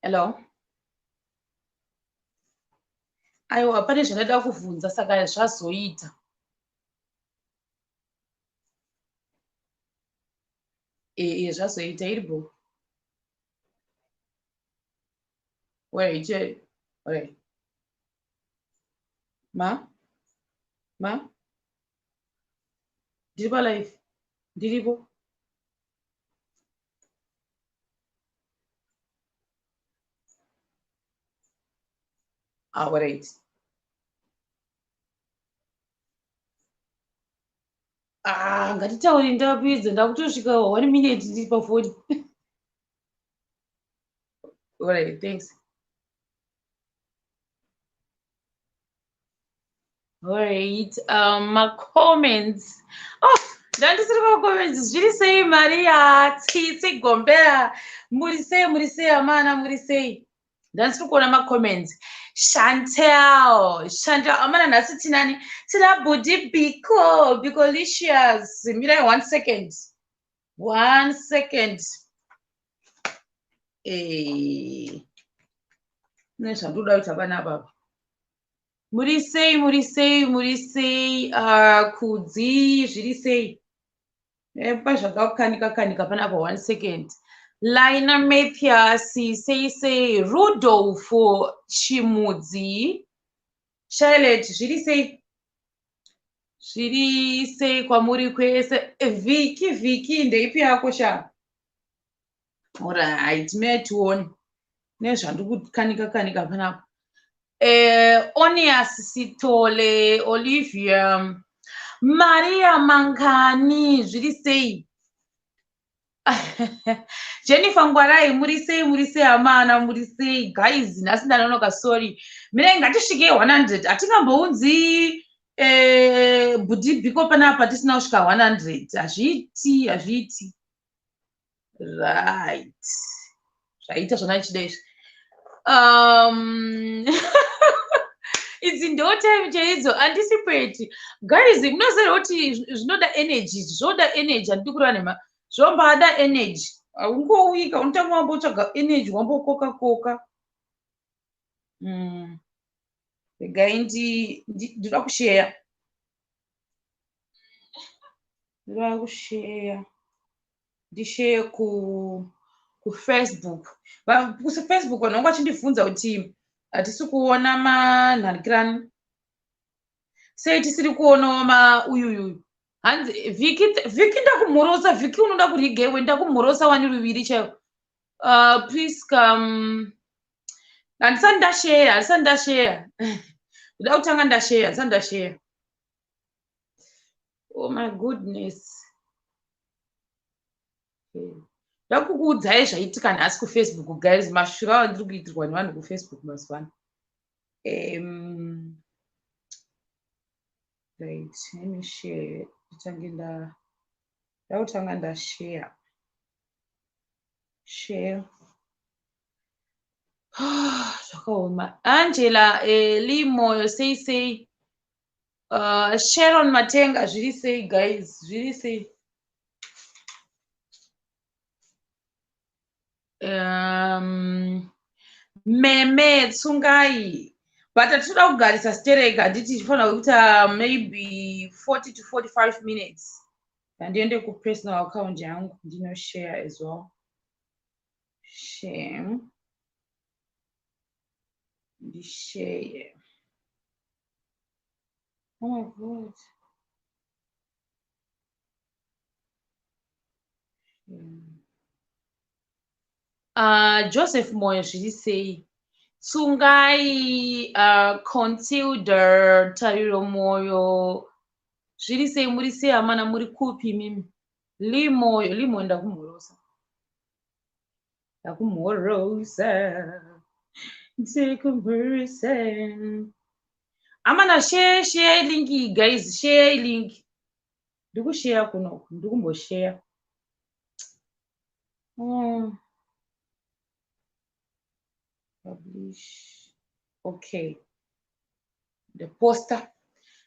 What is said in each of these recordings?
Hello. Aiwa, pane zvandada kuvhunza saka zvazoita. Zvazoita iripo. Wait. Wait. Ma? Ndiri palive. Ndiripo. Wait. Ngatitauri ndapedza ndakutosvika 1 minute ndiri pafoni. Alright, thanks. Alright, my comments. Ndandisiri comments. Zviri sei Maria? Tsitsi Gombera. Muri sei amana muri sei? Ndandisiri kuona ma comments. Chantel. Amana nhasi tinani? Tina Budi Biko. Bikolicious. Mirai 1 second. 1 second. Nezvandoda kuita panapa. Muri sei kudzi zviri sei? Pazvakakukanika panapa 1 second. Laina Mathias sei Rudolfo Chimudzi Charlotte zviri sei kwamuri kwese. Viki ndeipi yako sha? Alright, metione nezvandikukanika panapa. Onias Sitole, Olivia, Maria Mangani zviri sei? Jennifer Ngwarai muri sei amana muri sei? Guys, nhasi ndanonoka, sorry. Mine ngatisvike 100. Hatingambounzi Budi Biko panapa tisina kusvika 100. Hazviiti. Right. Zvaita zvona chida izvi. Idzi ndo time chaidzo anticipate. Guys, munoziva kuti zvinoda energy. Handidi kureva nema. Zvombada energy. Ungowika unotanga wambotsvaga energy wambokoka. Regai ndinoda kushare. Ndishare kuFacebook. Facebook vanhu vangu vachindibvunza kuti hatisi kuona manhanikirani. Sei tisiri kuonawo uyuyu. Hanzi Viki ndakumhorosa. Viki unoda kurigewe ndakumhorosa 1 ruviri chaiwo. Please come. Handisati ndashare. Ndoda kutanga ndashare. Oh my goodness. Ndakukuudzai zvaitika nhasi kuFacebook, guys. Mashura andiri kuitirwa nevanhu kuFacebook mazuva ano. Right, let me share. Ndakutanga ndashare. Zvakaoma. Angela Limoyo sei. Sharon Matenga zviri sei, guys? Zviri sei? Meme Tsungai. But hatinoda kugarisa stereka. Handiti tichifanira kuita maybe 40 to 45 minutes. Ndiende kupersonal account yangu ndinoshare as well. Share. Oh my God. Joseph Moyo zviri sei? Tsungai Contilder Tariro Moyo zviri sei? Muri sei amana muri kupi mimi? Limoyo ndakumhorosa. Amana share link, guys. Share link. Ndikushare kuno. Ndikumboshare. Publish. Okay. The poster.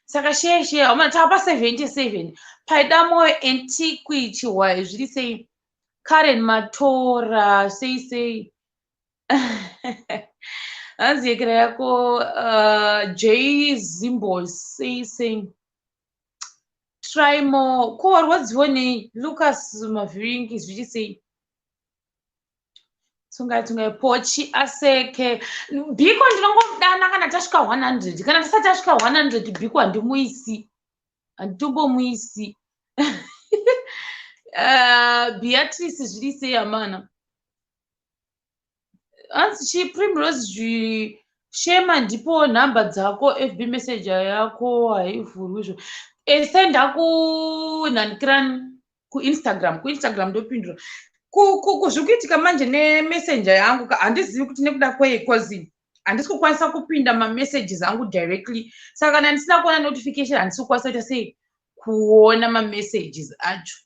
Saka share. Amana tapa 77. Paida moyo antiquity wise. Zviri sei? Karen Matora sei. hanzi yekera yako J Zimbabwe saying try more ko warwadziwa nei Lucas Mavhiringi zvichisei tsungai pochi aseke Biko ndinongomudana kana tasvika 100 kana tisati tasvika 100 Biko handimuisi handitombomuisi Beatrice zviri sei amana hanzi chi Primrose Shema ndipo nhamba dzako FB messenger yako haivhurwi izvo senda kunhanikirani kuinstagram ndopindura zviri kuitika manje nemessenger yangu handizivi kuti nekuda kwei cause handisi kukwanisa kupinda mamessages angu directly saka kana ndisina kuona notification handisi kukwanisa kuita sei kuona mamessages acho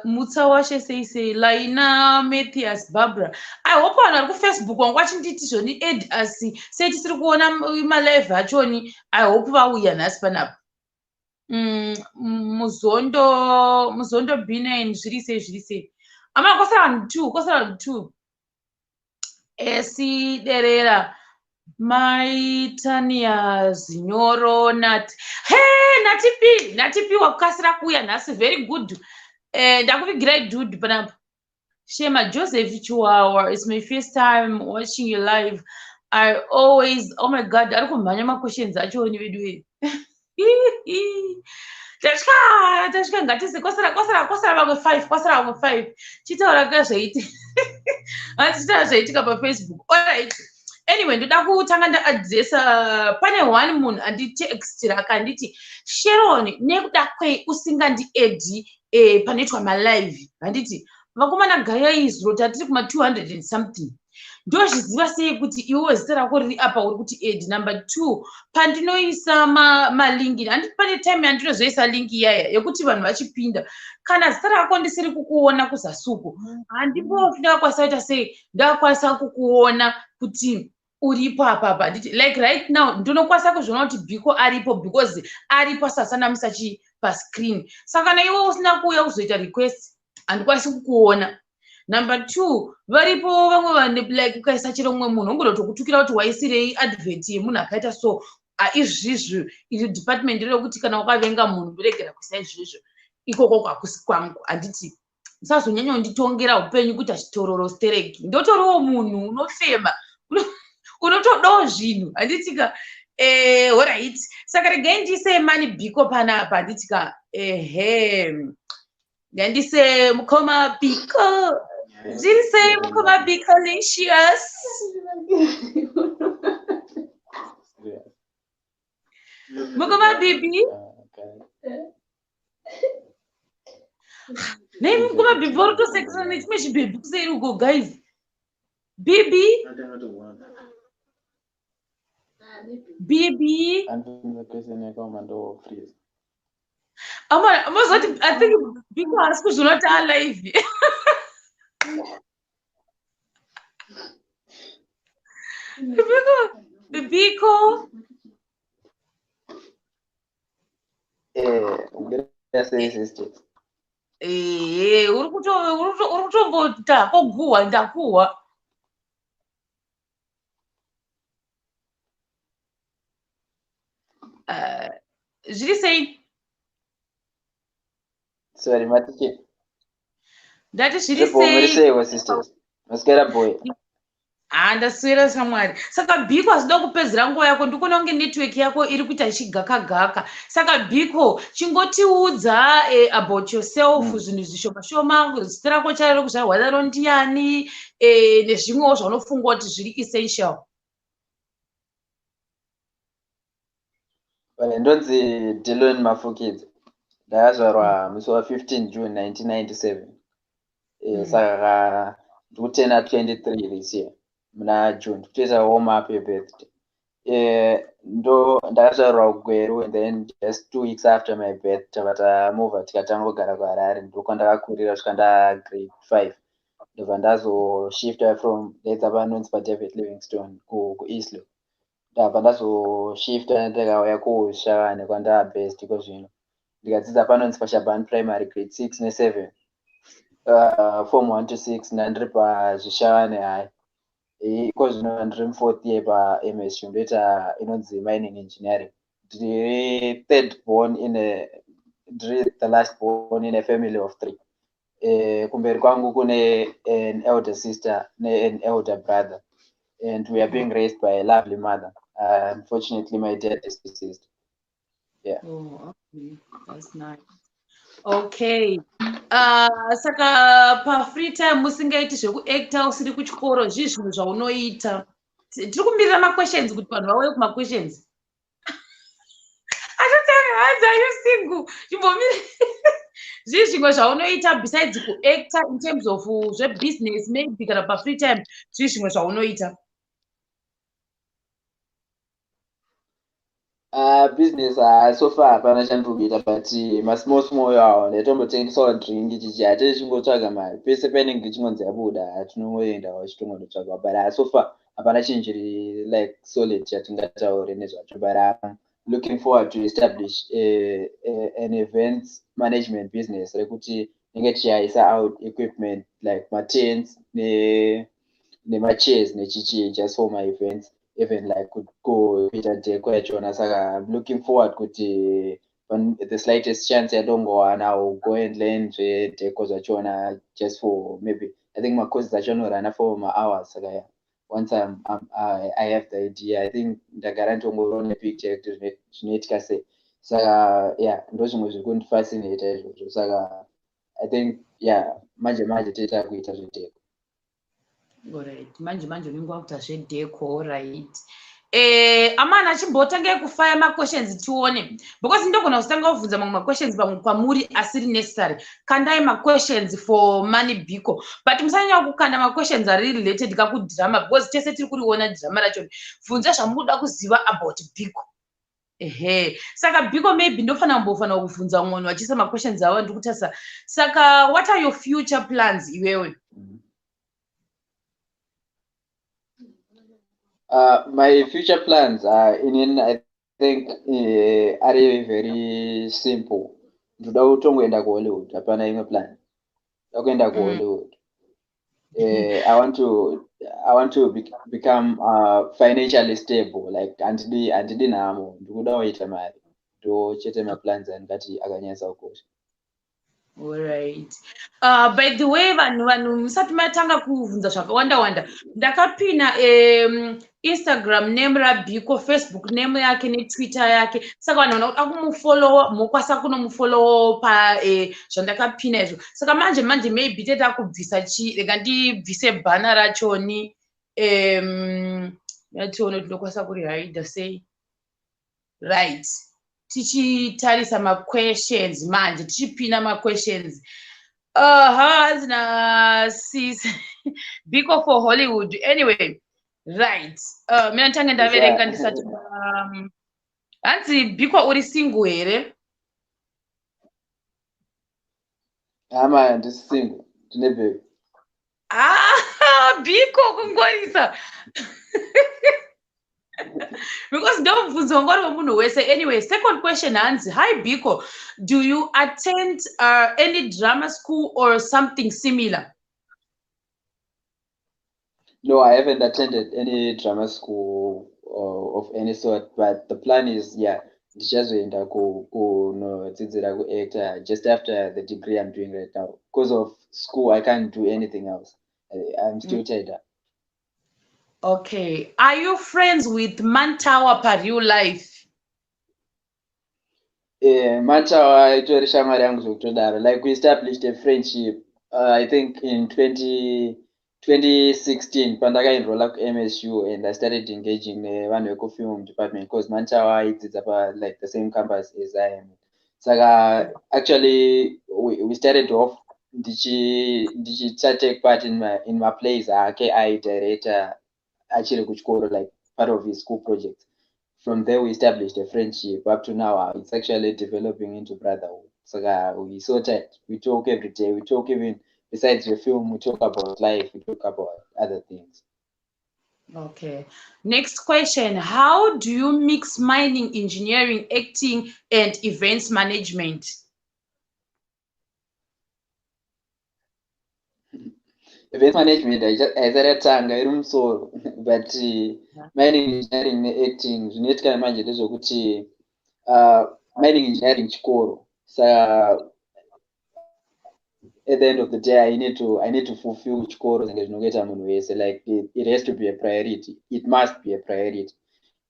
mutsa washe sei Laina Matthias Barbara I hope vanhu vari kufacebook wangu vachinditi zvoni add asi sei tisiri kuona malive achoni I hope vauya nhasi panapa muzondo B9 zviri sei ama kwasara vanhu 2 esiderera maitania zinyoro nati natipi wakukasira kuuya nhasi very good ndakuvigirai dude panapa Shema Joseph Chiwawa it's my first time watching you live I always oh my god ari kumhanya maquestions achoni vedu tasvika ngatise kwasara vamwe 5 chitaura kazvaiti hatitaura zvaitika pafacebook alright anyway ndoda kutanga ndaadresa pane one munhu anditextira akanditi Sharon nekuda kwei usingandiedhi panoitwa malive handiti vakomana gayai izuro tatiri kuma 200 and something ndozviziva sei kuti iwewe zita rako riri apa uri kuti edi number 2 pandinoisa malingi handiti pane time yandinozoisa lingi iyaya yekuti vanhu vachipinda kana zita rako ndisiri kukuona kuzasuku handimbofi ndakakwanisa kuita sei ndakakwanisa kukuona kuti uripo apapa handiti like right now ndinokwanisa kuzviona kuti Biko aripo because aripo sasanamisa pascreen saka kana iwe usina kuuya kuzoita request handikwanisi kukuona number 2 varipo vamwe vanhu like ukaisa chero mumwe munhu ungotokutukira kuti waisirei advert yemunhu akaita so izvizvi iri department rekuti kana ukavenga munhu ndoregera kuisa izvizvo ikoko kwakusi kwangu handiti musazonyanya kunditongera upenyu kuti achitororo stereki ndotoriwo munhu unofema unotodawo zvinhu handitika alright saka regai ndise mani Biko panapa handitika ngandise mukoma Biko zviri sei mukoma Biko licious mukoma bibi nei mukoma bibi uri kutosekesana nechimwe chibhebhi kuseri uko guys bibi amazoti I think Biko haasi kuzviona kuti alive Biko uri kutombota koguhwa ndakuhwa zviri sei sorry matiche ndati zviri sei ndaswera shamwari saka Biko asida kupedzera nguva yako ndikuona kunge network yako iri kuita ichigaka saka Biko chingotiudza about yourself zvinhu zvishoma zita rako charero kuzvarwa naro ndiani nezvimwewo zvaunofunga kuti zviri essential ndonzi Dylan Mafukidzi ndakazvarwa musi wa15 June 1997 saka ndikutena 23 this year muna June ndikutoita warm up yebirthday ndo ndakazvarwa kuGweru and then just 2 weeks after my birth takamova tikatanga kugara kuHarare ndokwandakakurira kusvika ndagrade 5 ndobva ndazoshifta from dedza panonzi paDavid Livingstone kuEastleigh ndabva ndazoshifta ndikauya kuUsha nekwandabest iko zvino ndikadzidza panonzi paShaban Primary grade 6 ne7 form 1 to 6 ndandiri pazvishane hai iko zvino ndiri mu4th year paMSU ndoita inonzi mining engineering. Ndiri third born ndiri the last born in a family of 3. Kumberi kwangu kune an elder sister and elder brother, and we are being raised by a lovely mother. Unfortunately, my dad is deceased. Yeah. Oh, okay. That's nice. Okay. Saka pa free time musingaiti zvekuacta usiri kuchikoro zvii zvinhu zvaunoita? Tiri kumirira ma-questions kuti vanhu vauye kuma-questions. Atotanga are you single? Chimbomire. Zvii zvimwe zvaunoita besides kuacta in terms of zvebusiness maybe kana pa free time zvii zvimwe zvaunoita? Business so far hapana chandikuita, but masmall yawo ndaitombotengesawo drink chichi tichingotsvaga mari pese painenge chingonzi yabuda tinongoendawo chitongonotsvagwa, but so far hapana chinhu chiri like solid chatingataure nezvacho, but I'm looking forward to establish an events management business rekuti ndinge tichiisa out equipment like matents nemachairs nechichi just for my events, even like kuita deco yachona. Saka I'm looking forward kuti the slightest chance yadongowana I will go and learn zvedeco zvachona just for maybe I think my courses achanorana for my hours. Saka yeah, once I have the idea, I think ndagara ndongorona picture kuti zvinoitika sei. Saka yeah, ndo zvimwe zviri kundifascinate izvozvo. Saka I think yeah, manje toita kuita zvedeco. Alright, manje unenge wakuita zvedeco, right? Amana achimbotange kufaya ma-questions tione, because ndogona kutanga kuvhunza mamwe ma-questions kwamuri asiri necessary. Kandai ma-questions for money Biko, but musanyanya kukanda ma-questions ari related kakudrama, because tese tiri kuriona drama racho. Bvunza zvamunoda kuziva about Biko. Saka Biko maybe ndofana kuvhunza munhu achisa ma-questions awo ndikutasa. Saka what are your future plans iwewe? My future plans are I think are very simple. Ndoda kutongoenda kuHollywood, hapana imwe plan. Ndoda kuenda kuHollywood. I want to become financially stable, like andidi nhamo, ndikuda kuita mari. Ndo chete maplans andikati akanyasa kukosha. Alright. By the way, vanhu musati matanga kuvhunza zvakawanda ndakapina Instagram name raBiko, Facebook name yake neTwitter yake, saka vanhu vanoda kumufollowa mokwanisa kunomufollowa pa zvandakapina izvo. Saka manje maybe teta kubvisa rega ndibvise bhana rachoni yatione tinokwanisa kurihide sei. Right. Tichitarisa ma-questions manje, tichipina ma-questions. Sis Biko for Hollywood. Anyway, right. Mina ntange ndaverenga ndisati hanzi Biko uri single here? Ama ndisi single, ndine baby. Biko kungwarisa. Because don't munhu wese. Anyway, second question hanzi, hi Biko, do you attend any drama school or something similar? No, I haven't attended any drama school of any sort, but the plan is ndichazoenda kunodzidzira kuacta just after the degree I'm doing right now. Because of school I can't do anything else. I'm still tied up. Okay, are you friends with Mantawa per real life? Mantawa itori shamwari yangu zvekutodaro. Like we established a friendship I think in 2016 pandakaenrolla kuMSU, and I started engaging nevanhu vekufilm department because Mantawa aidzidza pa like the same campus as I am. Saka actually we started off take part in my plays ake aidirector achiri kuchikoro, like part of his school project. From there we established a friendship. Up to now it's actually developing into brotherhood. So we so tight. We talk every day. We talk even besides the film. We talk about life. We talk about other things. Okay. Next question: how do you mix mining engineering, acting, and events management? event management haisaratanga iri musoro but mining engineering neacting zvinoitika manje ndezvokuti mining engineering chikoro saka at the end of the day I need to fulfill chikoro zvinenge zvinokuita munhu wese like it has to be a priority, it must be a priority.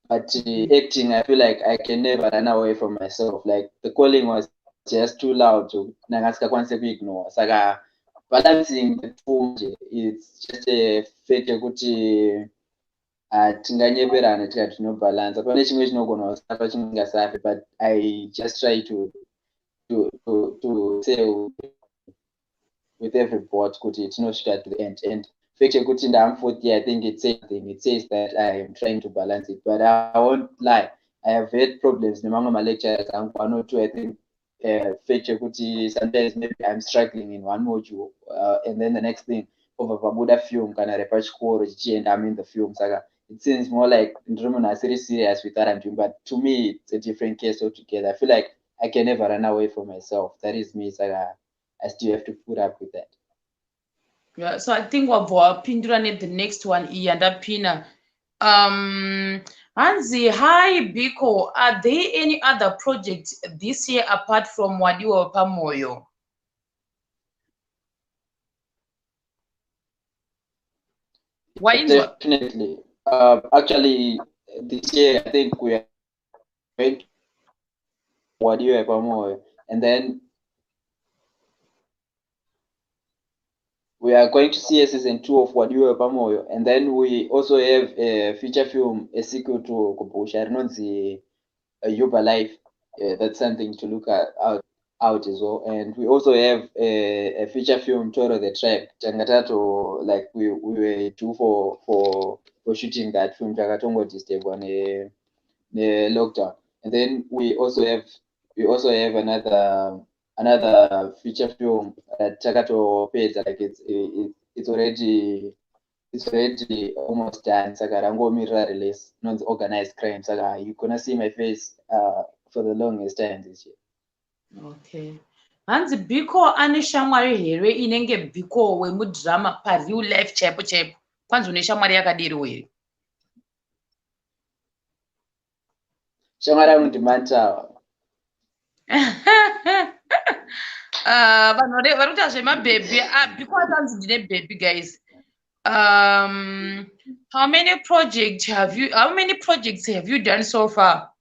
But acting, I feel like I can never run away from myself. Like the calling was just too loud to ignore. Saka balancing the two, it's just a fact yekuti tinganyeperana tikati tinobalance. Apana chimwe chinogona kusafa chingasafi, but I just try to say with every board kuti tinosvika to the end. And fact yekuti I'm 40, I think it says that I am trying to balance it, but I won't lie, I have had problems among my lecturers and one or two. I think fact yekuti sometimes maybe I'm struggling in one module and then the next thing over pabuda film kana repa chikoro and I'm in the film saka it seems more like ndiri asiri serious with what I'm doing, but to me it's a different case altogether. I feel like I can never run away from myself. That is me, saka I still have to put up with that. Yeah, so I think wapindura the next one iyandapina. Hanzi, hi Biko, are there any other projects this year apart from Wadiwa Pamoyo? Why is definitely actually this year I think we are going to Wadiwa Pamoyo, and then we are going to see a season 2 of Wadiwa Pamoyo, and then we also have a feature film, a sequel to Kubusha Rinonzi Yuba Life. That's something to look out as well. And we also have a feature film, Toro the Tribe, Changatato, like we were due for shooting that film, Chakatongo Disturb on a lockdown. And then we also have another feature film that Chakato paid, like it's already almost done. Sakarango Mirror release, non organized crime. Saka you're gonna see my face for the longest time this year. Okay. Hanzi Biko ane shamwari here inenge Biko wemudrama pa real life chaipo chaipo. Kwanzi une shamwari yakadiri here? Shamwari yangu ndimantawa. Vanhu varikuita zvemabhebhi. Biko atanzi ndine baby guys. How many projects have you done so far?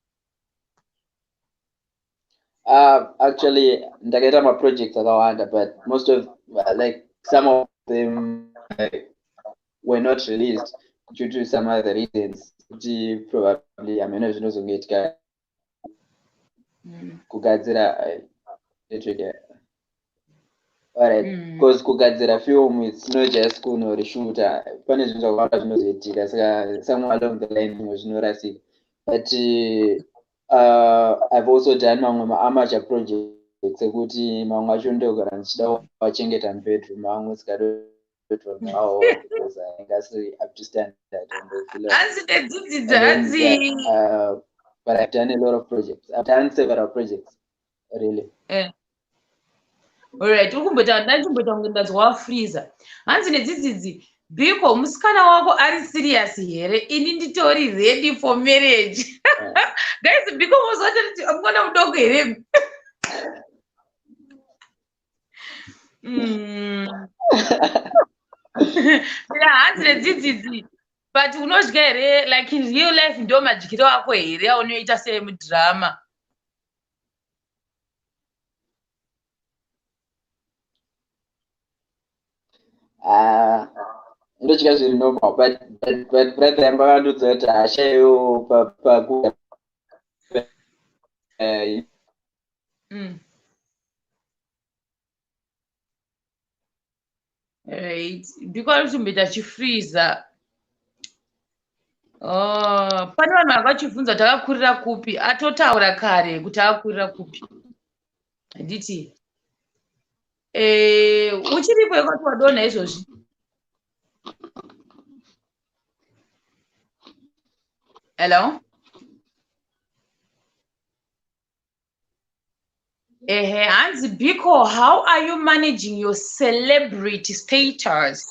Actually, ndakaita projects akawanda, but most of like some of them were not released due to some other reasons. Probably ameno zvinozongoitika kugadzira alright, because kugadzira film it's not just kunorishuta, pane zvinhu zvakawanda zvinozoitika, saka somewhere along the line zvimwe zvinorasika. But I've also done mamwe amateur projects ekuti mamwe acho ndogara ndichida wachengeta mubedroom mamwe sikatotonawo because aingasiri up to standard but I've done a lot of projects. I've done several projects really. Alright, ndachimboita kunge ndazwa freezer. Hanzi nedzidzidzi Biko musikana wako ari serious here? Ini nditori ready for marriage. Guys, Biko mozoti mwana mudoko here. Hanzi nedzidzidzi but unodya here like in real life ndo madyiro ako here aunoita semudrama? Ndotya zviri normal, but brother mbakandudza kuti hashayo pakuda right, because chimboita chifreezer. Pane vanhu vakachibvunza takakurira kupi, atotaura kare kuti akurira kupi. Handiti uchiripo yakati wadonha izvozvi? Hello? Hansi Biko, how are you managing your celebrity status?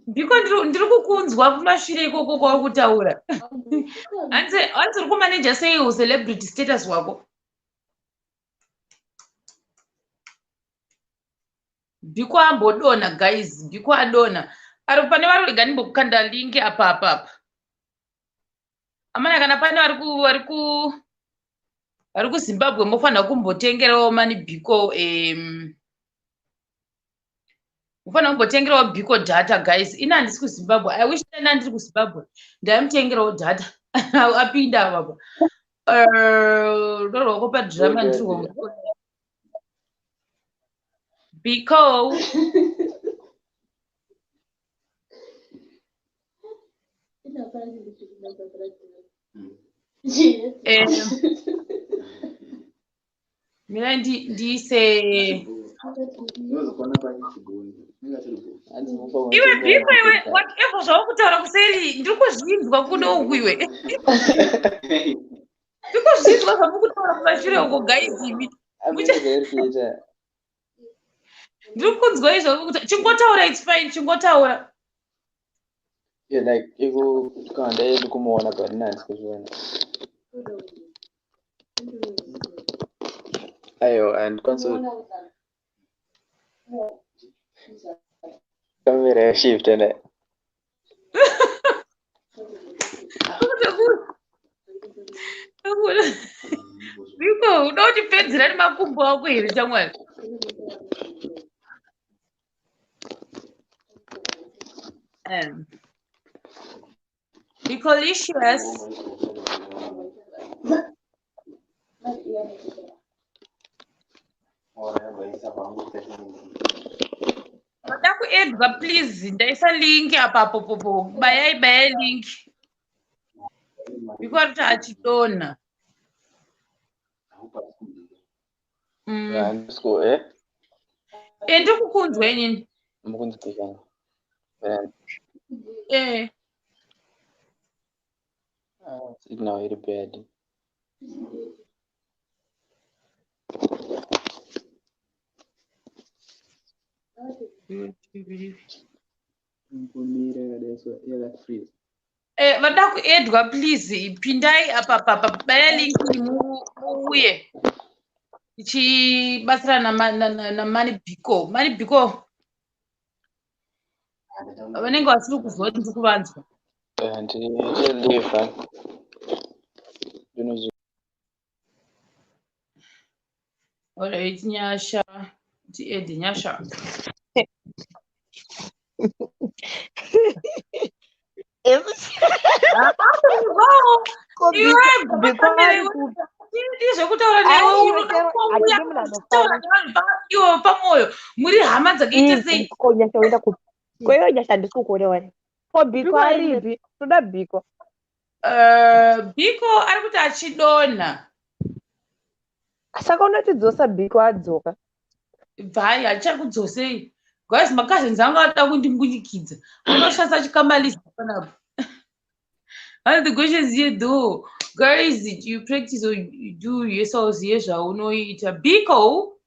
Biko ndiri kukunzwa kumashure ikoko kwauri kutaura. Hansi uri kumanaja sei celebrity status wako? Biko ambodona guys, Biko adona. Ari pane vari rega ndimbokukanda link apa. Amana kana pane vari kuZimbabwe mofanira kumbotengerawo mani Biko mofanira kumbotengerawo Biko data guys. Ina handisi kuZimbabwe. I wish ndanga ndiri kuZimbabwe ndaimutengerawo data. Apinda baba. Roroko padrama ndiri Biko. Mina ndise iwe Biko iwe whatever zvawakutaura kuseri ndiri kuzvinzwa kuno uku iwe. Ndiri kuzvinzwa zvamukutaura kumashure uko guys imi. Ndiri kunzwa izvo chingotaura it's fine chingotaura. Yeah, like you can't kumuona but nice kuzviona. Ayo and console camera shift and Biko unotipedzera nemakumbo ako here chamwari. Bikolicious. Vada kuedwa please ndaisa link apapo popo bayai link. Biko ari kuti achidona. Ndiri kukunzwa inini. mukunzwa. Signal iri bad. Vada kuedwa please pindai apa baya link muuye ichibatsira na mani Biko. Mani Biko vanenge vasiri kuzwa kuti ndiri kuvanzwa. Alright, nyasha tiedi nyasha. Zvekutaura newe iwo pamoyo muri hama dzakaita sei? Kweyo nyasha ndisi kukuonewa. Ko Biko aripi? Toda Biko. Biko ari kuti achidona. Saka unotidzosa Biko adzoka. Bhai achakudzosei. Guys, makazhinji angu anoda kundimbudikidza. Unoshandisa chikamaliza panapo. And the question is here though. Guys, you practice or you do yourselves here zvaunoita. Biko?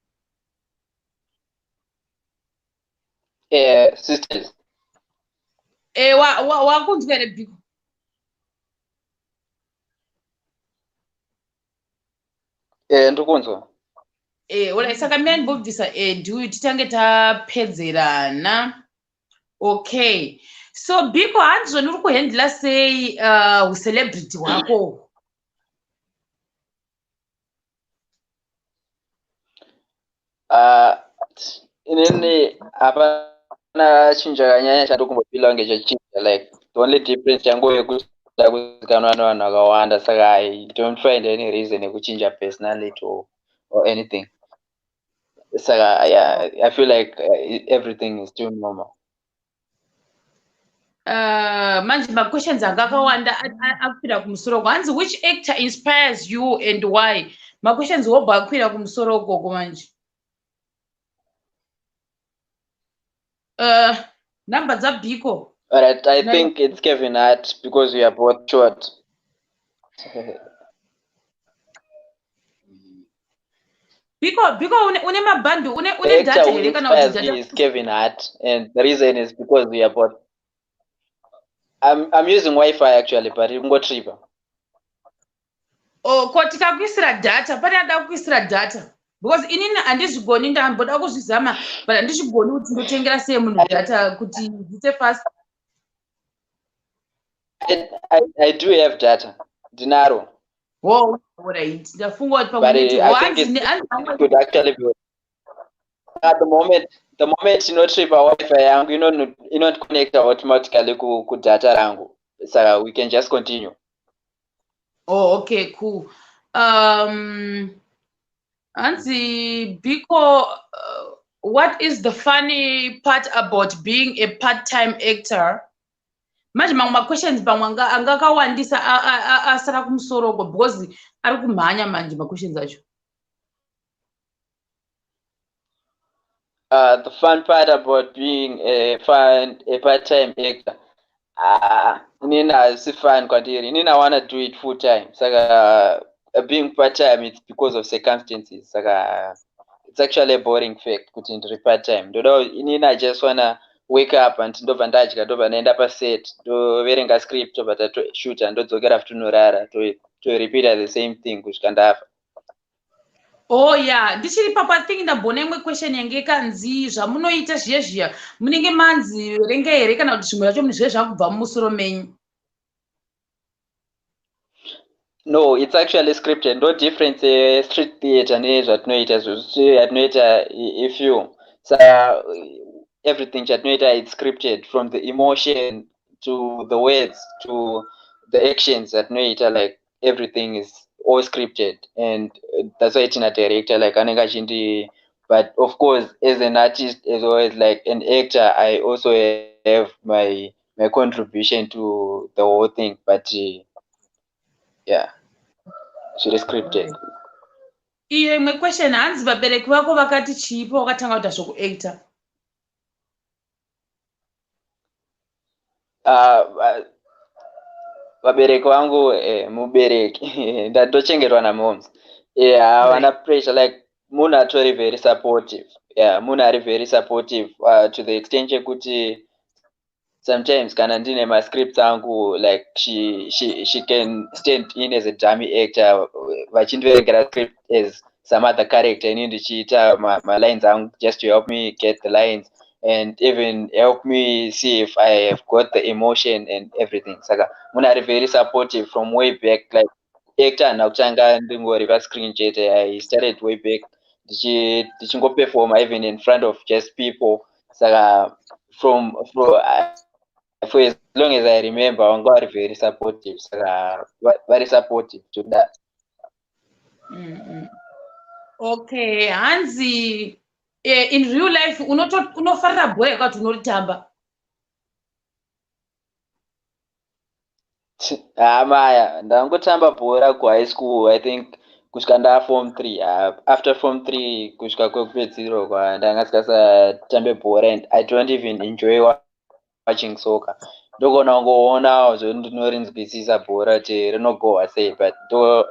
Sisters. Wakunzwa ere Biko? Ndikunzwa. Alright, saka mina ndibobvisa Edu titange tapedzerana. Okay. So Biko hanzi uri kuhandla sei celebrity hwako? Inini hapana chinja kanyanya chandokumbopila kunge chachinja, like the only difference yangu yekuda kuzikanwa nevanhu vakawanda, saka I don't find any reason yekuchinja personality or anything. Saka yeah, I feel like everything is still normal. Manje questions anga akawanda akwira kumusoro. Hanzi which actor inspires you and why? Questions wobva akwira kumusoro koko manje. Number za Biko. Alright, I No. think it's Kevin Hart because we are both short. Biko une mabhandu une The data actor who here kana kuti inspires data. me is Kevin Hart, and the reason is because we are both. I'm using Wi-Fi actually, but you can go tripa. Oh, ko tikakuisira data pane ada kuisira data because inini handizvigoni ndamboda kuzvizama but handizvigoni kuti ndotengera sei munhu data kuti zviite fast. I do have data. Dinaro. Oh, alright. Ndafunga kuti But pamwe I think it could actually be. At the moment tripa Wi-Fi yangu inoconnecta automatically ku data rangu. So we can just continue. Oh, okay, cool. Anzi Biko, what is the funny part about being a part-time actor? Manje mamwe ma-questions pamwe angakawandisa asara kumusoro uko because ari kumhanya manje ma-questions acho. The fun part about being a part-time actor, inini hazisi fun kwandiri. Inini I want to do it full time. Saka being part-time, it's because of circumstances. Saka it's actually a boring fact kuti ndiri part-time. Inini I just want to wake up and ndobva ndadya, ndobva ndaenda paset, ndoverenga script, ndobva tatoshuta, ndodzokera futi norara, to repeat the same thing kusvika ndafa. Oh yeah, ndichiri papo I think ndabona imwe question yange kanzi zvamunoita zviye zviya munenge manzi verenga here kana kuti zvimwe zvacho zviye zvakubva mumusoro menyu. No, it's actually scripted. No difference street theater nezvatinoita zvatinoita ifilm. So everything chatinoita it's scripted, from the emotion to the words to the actions zatinoita, like everything is all scripted, and that's why tina director like anenge achindi. But of course, as an artist, as well as like an actor, I also have my contribution to the whole thing. But yeah, zviri scripted. Iyo imwe question hanzi vabereki vako vakati chiipo wakatanga kuita zvokuactor? Vabereki vangu mubereki ndatochengetwa namoms. Havana pressure, like munhu atori very supportive. Yeah, munhu ari very supportive to the extent chekuti sometimes kana ndine mascripts angu, like she can stand in as a dummy actor vachindiverengera script as some other character, ini ndichiita malines angu just to help me get the lines and even help me see if I have got the emotion and everything. Saka munhu ari very supportive from way back, like actor handina kutanga ndingori pascreen chete. I started way back ndichingoperforma even in front of just people. Saka from for as long as I remember, vanga vari very supportive. Saka very supportive to that. Okay, hanzi in real life unofarira bhora yakati unoritamba? Maya ndangotamba bhora kuhigh school, I think kusvika ndaform 3. After form 3 kusvika kwekupedzisiro ndanga ndikasatambe bhora, and I don't even enjoy watching soccer. Ndogona kungoona zvondinorinzwisisa bhora kuti rinogohwa sei, but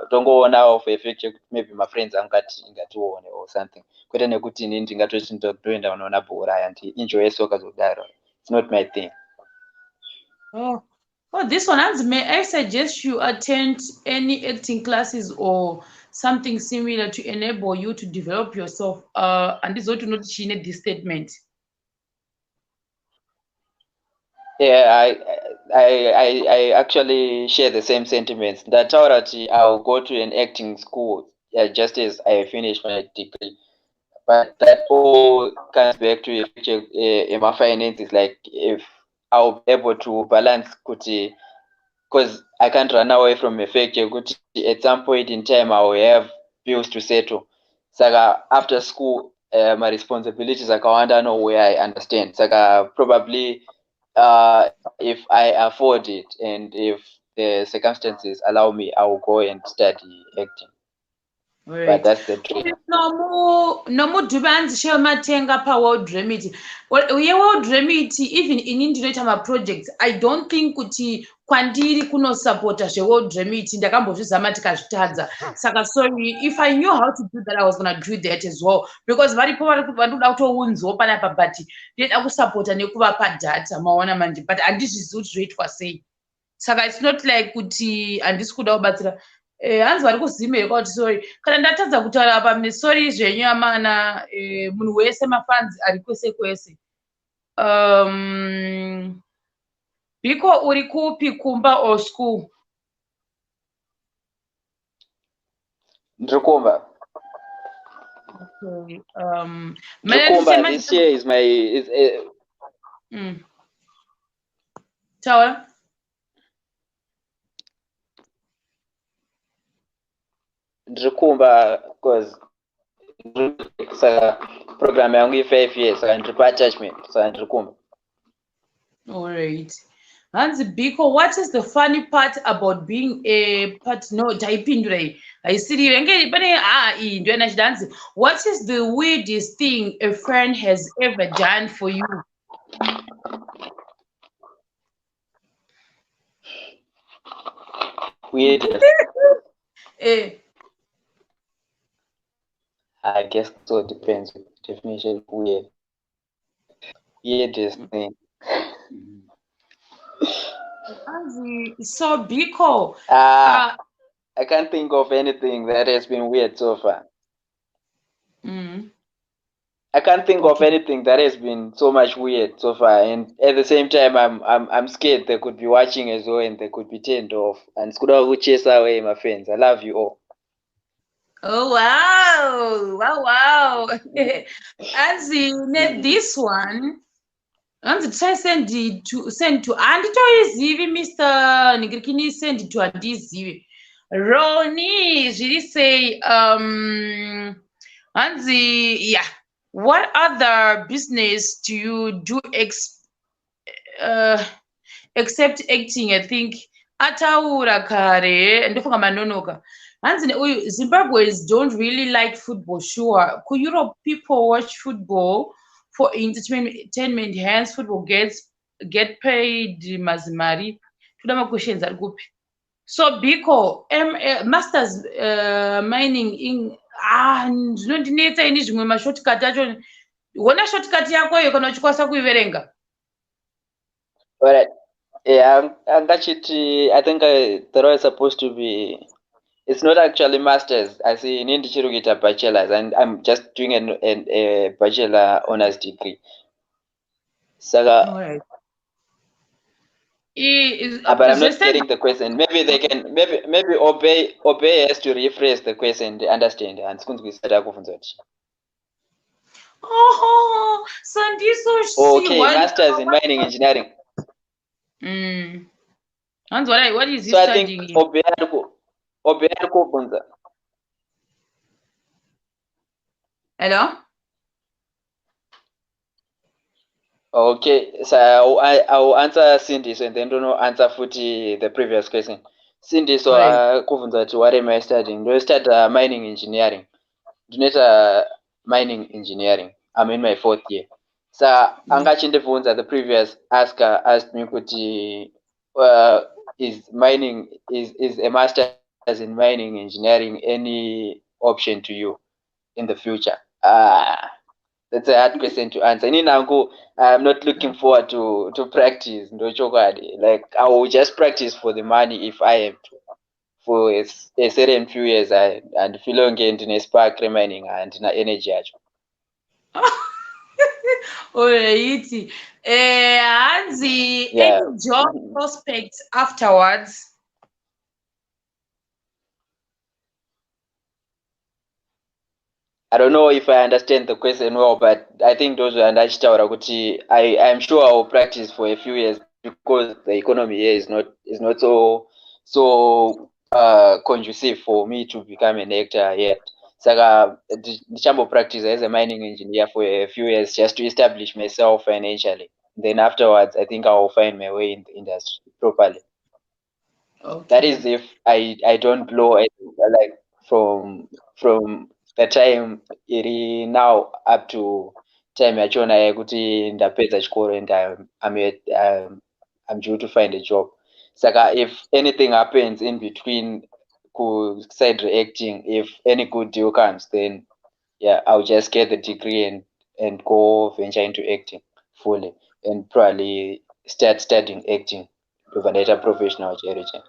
ndongoonawo for effect chekuti maybe mafriends angu ngatione or something, kwete nekuti inini ndingatoti ndoenda kunoona bhora and enjoy soccer zvokudaro. It's not my thing. Oh, this one, hanzi, may I suggest you attend any acting classes or something similar to enable you to develop yourself? Handizoti unoti chiine this statement? Yeah, I actually share the same sentiments. Ndataura kuti I'll go to an acting school just as I finish my degree. But that all comes back to my finances, like if I'll be able to balance kuti, because I can't run away from the fact kuti at some point in time I will have bills to settle. Saka after school my responsibilities akawanda know where I understand. Saka probably if I afford it and if the circumstances allow me, I will go and study acting. but that's the truth. nomudhubanzi shematenga paworld remit yeworld remit even ini ndinoita maprojects I don't think kuti kwandiri kunosapota zveworld remit ndakambozvizama tikazvitadza saka sorry if I knew how to do that I was gonna do that as well because varipo vandoda kutounzwawo panapa but ndinoda kusapota nekuvapa data maona manje but handizvizivi kuti zvoitwa sei saka it's not like kuti handisi kuda kubatsira hanzi vari kuzimira kwati sorry kana ndatadza kutaura apa sorry zvenyu amana munhu wese mafanzi ari kwese kwese Biko uri kupi kumba or school ndiri kumba. okay. Kumba, this year is my taura ndiri kumba because program yangu i5 years saka ndiri pa-attachment saka ndiri kumba. Alright. Hanzi Biko, what is the funny part about being a part? No, taipindure. I see you. What is the weirdest thing a friend has ever done for you? Weirdest. I guess so. Depends. Definition of weird. Weirdest thing. So Biko, I can't think of anything that has been weird so far. I can't think of anything that has been so much weird so far, and at the same time, I'm scared they could be watching as well, and they could be turned off. And it's gonna chase away my friends. I love you all. Oh wow! As in this one. Try send to anditoizivi Mr. Nigirikini send to andizivi Roni zviri say Hanzi yeah what other business do you do except acting I think ataura kare ndofunga manonoka Hanzi Zimbabweans don't really like football sure could Europe people watch football for entertainment, hence football get paid mazimari. Tuda ma questions are good. So Biko, masters mining in ndinoneta ini zvimwe mashortcut acho. Wona shortcut yako iyo kana uchikwasa kuiverenga. Alright. Yeah, I think the role is supposed to be. It's not actually masters. I see in Indichirugita bachelor's, and I'm just doing a bachelor honors degree. So, Alright. but I'm not getting the question. Maybe they can. Maybe obey has to rephrase the question and understand. And it's going to be set up on that. Oh, so okay, masters in mining engineering. And what is he studying? I think Hello? Okay, so I will answer Cindy, so then don't answer Futi the previous question. Cindy, so what am I studying? Do I start mining engineering? Do not mining engineering. I'm in my 4th year. So Angachindevunza, the previous asker, asked me, is a master's in mining engineering any option to you in the future? That's a hard question to answer. I'm not looking forward to practice. Like I will just practice for the money if I have to. For a certain few years and feel into a spark mining and energy. Alright. Hanzi, any job prospects afterwards? I don't know if I understand the question well, but I think those are I'm sure I will practice for a few years because the economy here is not so conducive for me to become an actor yet. So the practice as a mining engineer for a few years just to establish myself financially. Then afterwards, I think I will find my way in the industry properly. Okay. That is if I don't blow it, like from the time iri now up to time yachona yekuti ndapedza chikoro and I'm due to find a job. Saka if anything happens in between side reacting, if any good deal comes, then yeah, I'll just get the degree and go venture into acting fully and probably start studying acting with a professional charity.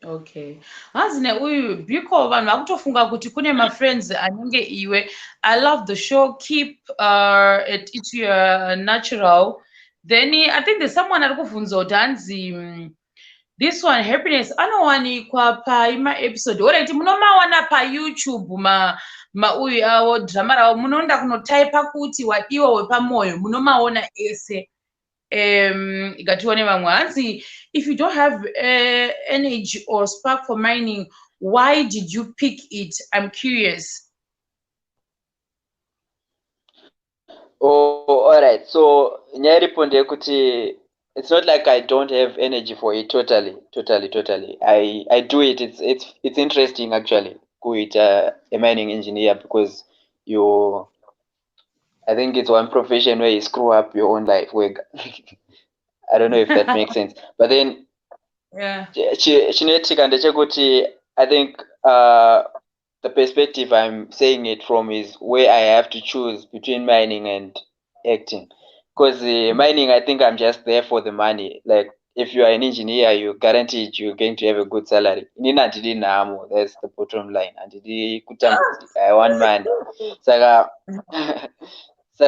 Okay. Hanzi neuyu Biko vanhu vakutofunga kuti kune mafriends anenge iwe. I love the show. Keep it to natural. Then I think there's someone ari kubvunza kuti hanzi this one happiness anowanikwa paima episode. Alright, munomawana pa YouTube uyu awo drama ravo munoenda kunotaipa kuti wadiwa wepamoyo munomaona ese. Ikatione vamwe hanzi if you don't have energy or spark for mining, why did you pick it? I'm curious. Oh, all right. So nyaripo ndekuti it's not like I don't have energy for it. Totally. I do it. It's interesting actually. Kuita a mining engineer because I think it's one profession where you screw up your own life. I don't know if that makes sense. But then, yeah, I think the perspective I'm saying it from is where I have to choose between mining and acting. Because mining, I think I'm just there for the money. Like, if you are an engineer, you're guaranteed you're going to have a good salary. That's the bottom line. I want money. So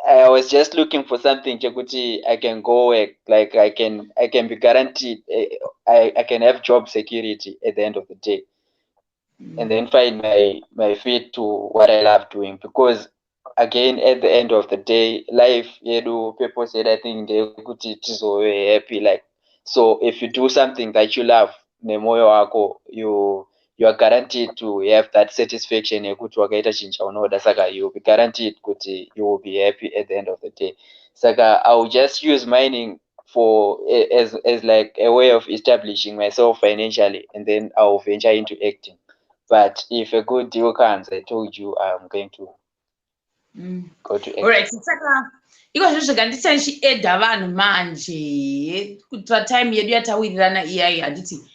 I was just looking for something I can go work, like I can be guaranteed I can have job security at the end of the day, and then find my feet to what I love doing. Because again, at the end of the day, life, people said I think they so happy. Like, so if you do something that you love, you are guaranteed to have that satisfaction. You'll be guaranteed you will be happy at the end of the day. Saka, I'll just use mining as like a way of establishing myself financially, and then I'll venture into acting. But if a good deal comes, I told you I'm going to go to acting. Alright, saka iko zvega ndichanchiedha vanhu manje kuti time yedu yatawirirana iyai handiti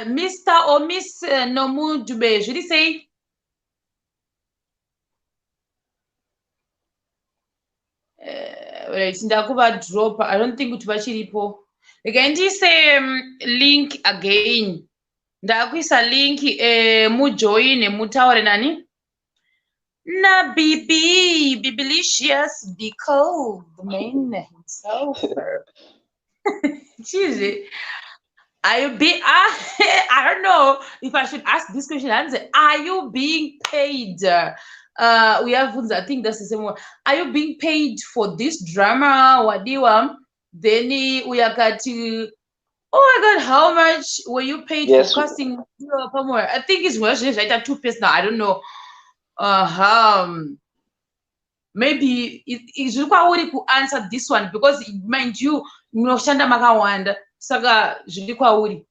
Mr. or Miss Nomudube, zviri sei? Right, ndakuva drop. I don't think kuti vachiripo. Ndise link again. Ndakuisa link mujoin mutaure nani? Na Bibelicious Biko, the man himself. Cheesy. Are you being? I don't know if I should ask this question. Are you being paid? We have, I think that's the same one. Are you being paid for this drama? Wadiwa? Then we are got to. Oh my God! How much were you paid for casting? I think it's well, like 2 pence now. I don't know. Maybe it's required to answer this one because mind you, mnoshanda makawanda. Saka zviri kwauri.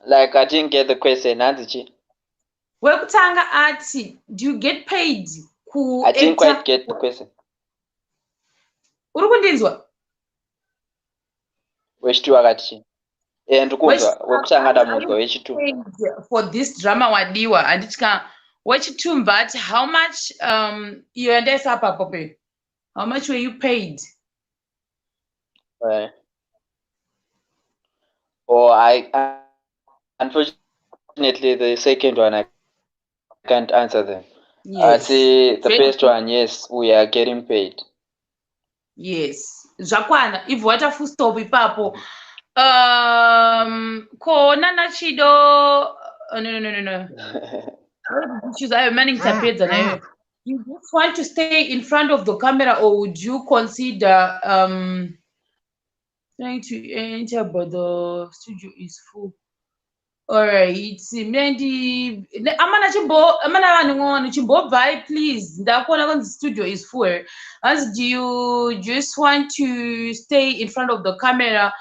Like I didn't get the question. Wekutanga ati, do you get paid? I didn't quite get the question. Uri kundinzwa? Wechitu wakati. Ndikuzwa wekutanga ndamunzwa wechitu. For this drama wadiwa anditika wechitu, but how much you endesa papo pe? How much were you paid? Unfortunately, the second one I can't answer them. Yes. The first one, yes, we are getting paid. Yes. Zvakwana, if water full stop ipapo. Kona nachido. No. Choose I manning tapeza na. You just want to stay in front of the camera, or would you consider trying to enter, but the studio is full? All right. Mendi amana vanhu ngono chimbobvai please. Ndakuona kunzi studio is full. As do you just want to stay in front of the camera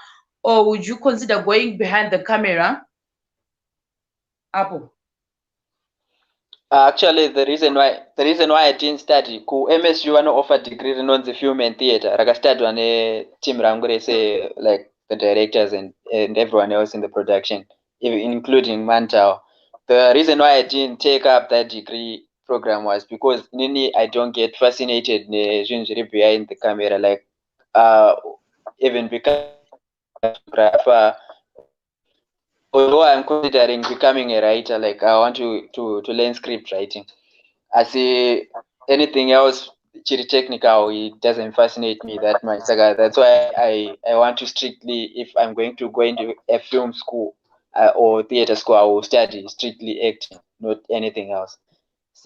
or would you consider going behind the camera? Apple. Actually, the reason why I didn't study ku MSU offer degree in film and theater. Like I studied on a team rangure say like the directors and everyone else in the production, including Mantao. The reason why I didn't take up that degree program was because nini I don't get fascinated behind the camera, like even becoming a photographer. Although I'm considering becoming a writer, like I want to learn script writing. I see anything else chiri technical, it doesn't fascinate me that much. That's why I want to strictly, if I'm going to go into a film school or theater school, I will study strictly acting, not anything else.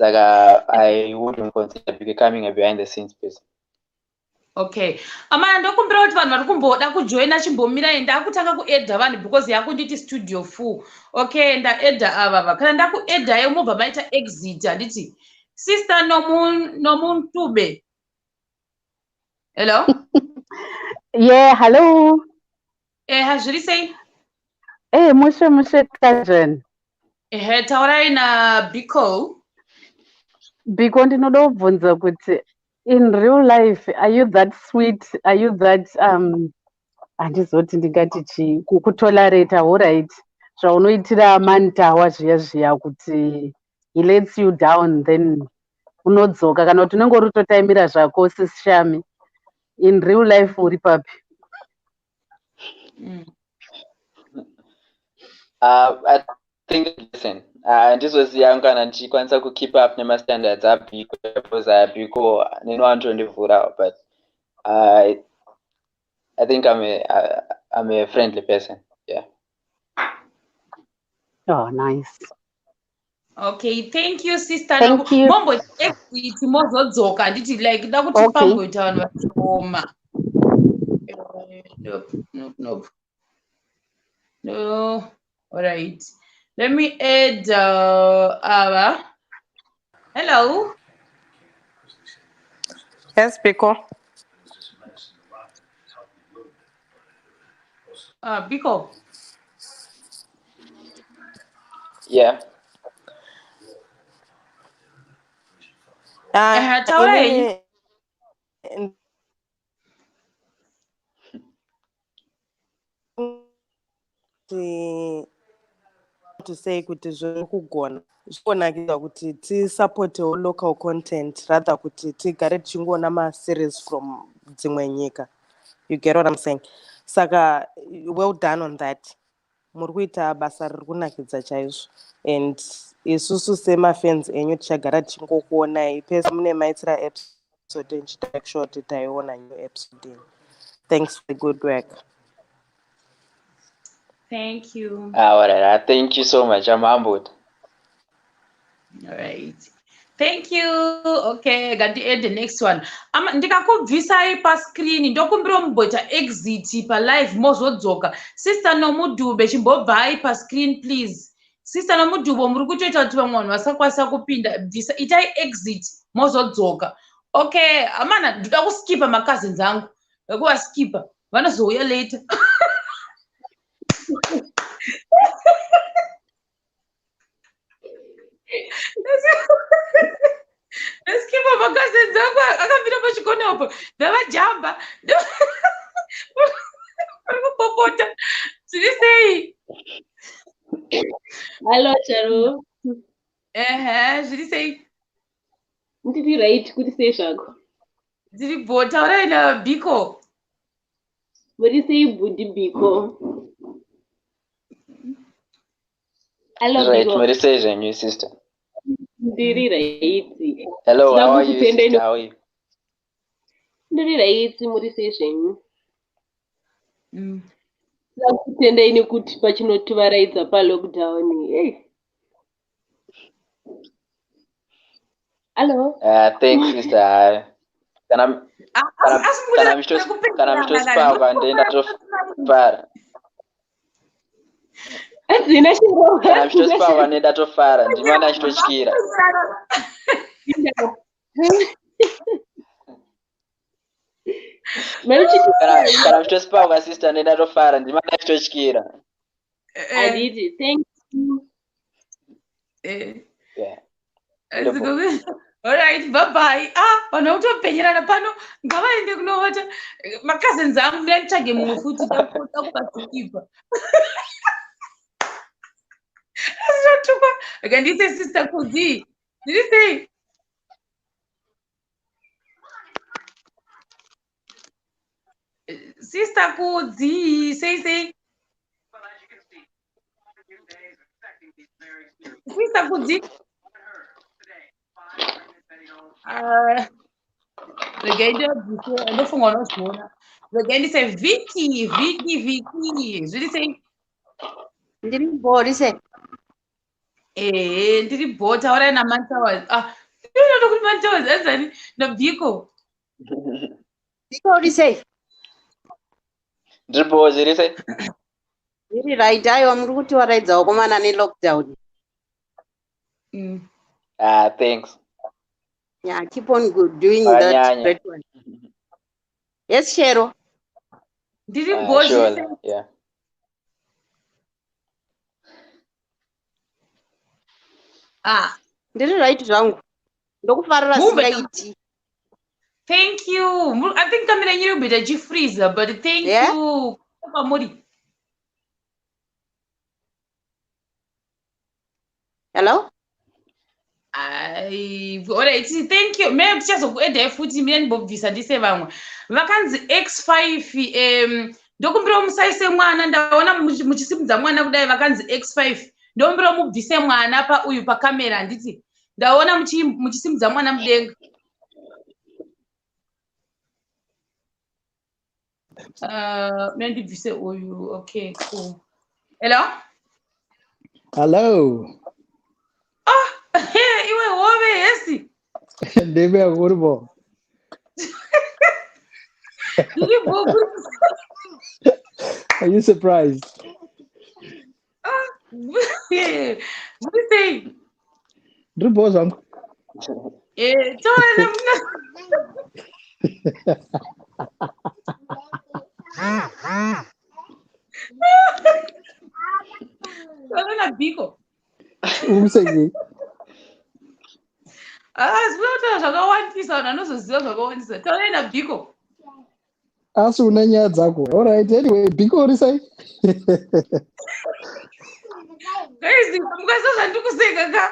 I wouldn't consider becoming a behind the scenes person. Okay. Amana ndokumbira kuti vanhu vari kumboda kujoina chimbomirai ndakutanga kuedha vanhu because yakunditi studio full. Okay, ndaedha ava. Kana ndakuedhai mobva maita exit handiti. Sister Nomuntube. Hello? Yeah, hello. Zviri sei? Mushe cousin. Taurai naBiko. Biko ndinoda kubvunza kuti in real life are you that sweet? Are you that handizoti ndingati chii kutolerate all right zvaunoitira mantawa zviya kuti he lets you down then unodzoka kana kuti unenge uri kutotaimira zvako sishami in real life uri papi? I think listen, ndizoziva kana ndichikwanisa kukeep up nemastandards abhiko because abhiko ndinowanondivhura, but I think I'm a friendly person. Yeah. Oh, nice. Okay, thank you sister. Thank you. Mombo exit mozodzoka nditi like da kuti Okay. pamboita vanhu vachioma. Nope. No. All right. Let me add Ava. Hello. Yes, Biko. Biko. Yeah. To say kuti zvekugona zvikonakidza kuti tisapotewo local content rather kuti tigare tichingona maseries from dzimwe nyika. You get what I'm saying? Saka well done on that. Muri kuita basa riri kunakidza chaizvo, and isusu semafans enyu tichagara tichingokuonai pese mune maitira episode nchita make sure kuti taiona new episode. Thanks for the good work. Thank you. All right. Thank you so much. I'm humbled. All right. Thank you. Okay, got to add the next one. Ndikakubvisai pa screen ndokumbira mumboita exit pa live mozodzoka. Sister Nomudube chimbobvai pa screen please. Sister Nomudube muri kutoita kuti vamwe vanhu vasakwanisa kupinda. Itai exit mozodzoka. Okay, amana ndoda kuskipa ma-cousins angu. Ndikuva skipa. Vanozouya later. Nesikipa ma-cousins angu akapinda pachikona apo. Ndavajamba. Vari kupopota. Zviri sei? Hello, Charo. Zviri sei? Ndiri right kuti sei zvako? Ndiri bo, taurai naBiko. Muri sei budi Biko? Hello, Right, Biko. muri sei zvenyu sister? Ndiri right. Hello, how are you sister? How are you? Ndiri right, muri sei zvenyu? Ndakutendai nekuti pachinotivaraidza pa-lockdown. Hey. Hello. Thanks sister. Kana mishosipagwa ndenda tofara. Hazina chiro. Kana zvitosipahwa nendatofara ndimana achitotyira. Kana zvitosipahwa sister nendatofara ndimana achitotyira. I did it. Thank you. Yeah. All right, bye-bye. Vanhu vakutopenyerana pano ngavaende kunovata macousins angu ndanditsvage mumwe futi dakubatsikipa azinotukwa akandise sister Kudzi ndiri sei sister Kudzi sei sister Kudzi regainde ndofunga unozviona regainde say Vicky zviri sei ndiri mbori se ndiri bo taurai namantawas ndinoda kuti mantawas azani nabhiko Biko uri sei Ndiri bo zviri sei ndiri right aiwa muri kuti waraidzawo komana nelockdown thanks. Yeah, keep on doing that great one. Yes, Shero. Did you go? Sure, yeah. Ndiri right zvangu. Ndokufarira singaiti. Thank you. I think I'm in a little bit of freezer, but thank you. Hello? Alright, thank you. Maybe just kuenda futi mimi ndibobvisa ndise vamwe. Vakanzi X5 ndokumbira musaise mwana ndaona muchisimudza mwana kudai vakanzi X5 ndombira mubvise mwana pa uyu pa kamera nditi ndaona muchisimudza mwana mudenga. Ndibvise uyu. Okay, cool. Hello. Iwe hove yesi. Ndebe akuripo. Are you surprised? What you say? Ndripo zvangu. Tona Biko. Umseki. Zvinotaura zvakawandisa anozoziva zvakawandisa tauraina Biko asi una nyaya dzako. Alright, anyway, Biko uri sei guys mukasa zvandikuseka ka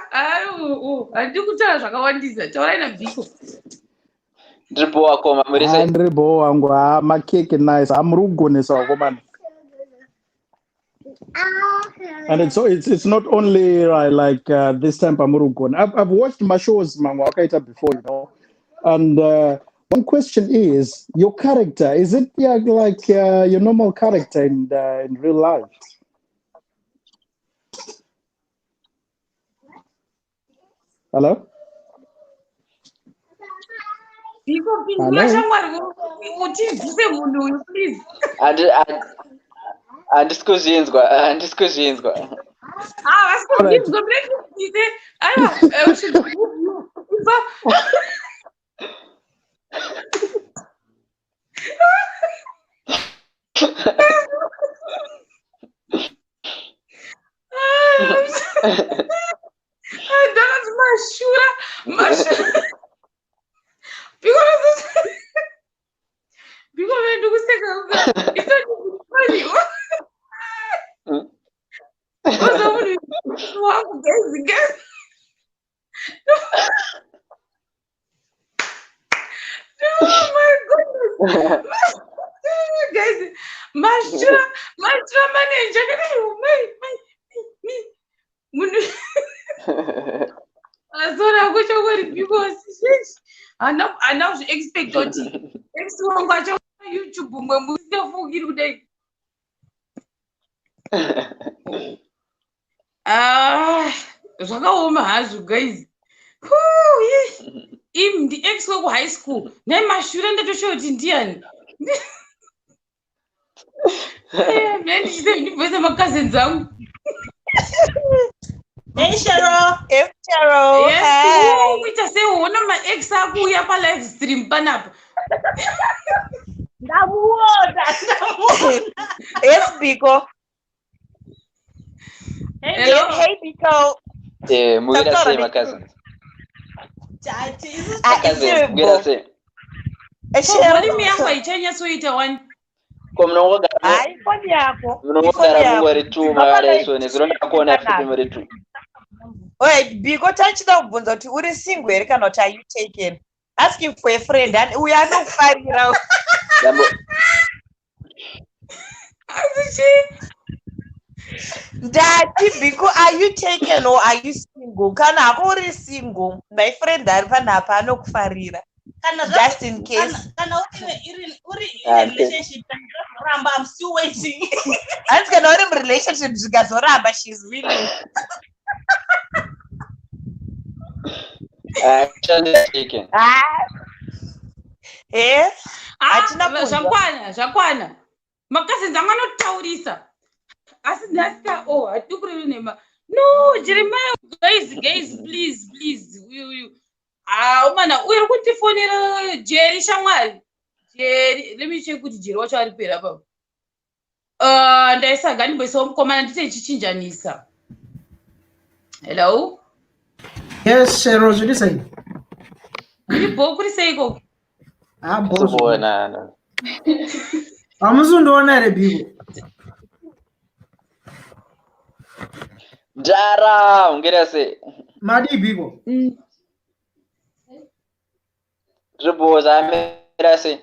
handiri kutaura zvakawandisa tauraina Biko ndiri bo wakoma muri sei ndiri bo wangu makeke nice amuri kugonesa wakomana. And it's not only like this time Pamurugon. I've watched my shows Mangwakaita before, you know. And one question is your character. Is it like your normal character in real life? Hello? People please. Handisi kuzvinzwa. Oh my goodness. Guys, Mashra manager. Azora kucho kwari because I now expect that next one kwacho YouTube mwe musifukiri kudai. Zvakaoma hazvo guys. Im the ex ku high school naye mashure ndatoshowa kuti ndiani ndichite ndibvese macousins angu Hey, Cheryl. Hey, Cheryl. Yes, Hi. we just say one of my ex akuya pa live stream panapa. Namuona. Yes, Biko. Hello. Hey, Biko. Mugera say my cousins. Cousins, mugera say. Mwalimu yangu haichanya suita one. Kwa mnogara. Ai, phone yako. Mnogara mungwari tu magara iso nezirona kuona futi muri tu. Wait, Biko tachida kubvunza kuti uri single here kana kuti are you taken? Asking for a friend and we are not fighting out. Daddy, Biko, are you taken or are you single? Kana uri single, my friend ari panapa anokufarira. Just in case. Kana uri in relationship ramba, I'm still waiting. I'm gonna uri relationship zvikazoramba, she's willing. Actually taken. Zvakwana. Makazi dzanganotaurisa. Asi ndasita hatikuri nema. No, Jeremiah, guys, please. Umana, uri kutifonera Jerry shamwari. Jerry, let me check kuti Jerry wacho ari pera pa. Ndaisa ganimboisa mukomana ndite chichinjanisa. Hello? Yes, Cheryl, what do you say? Kuri seiko. Bona. Amusundoona ere Biko. Jara, ungera say. Madi Biko. Riboza mera say.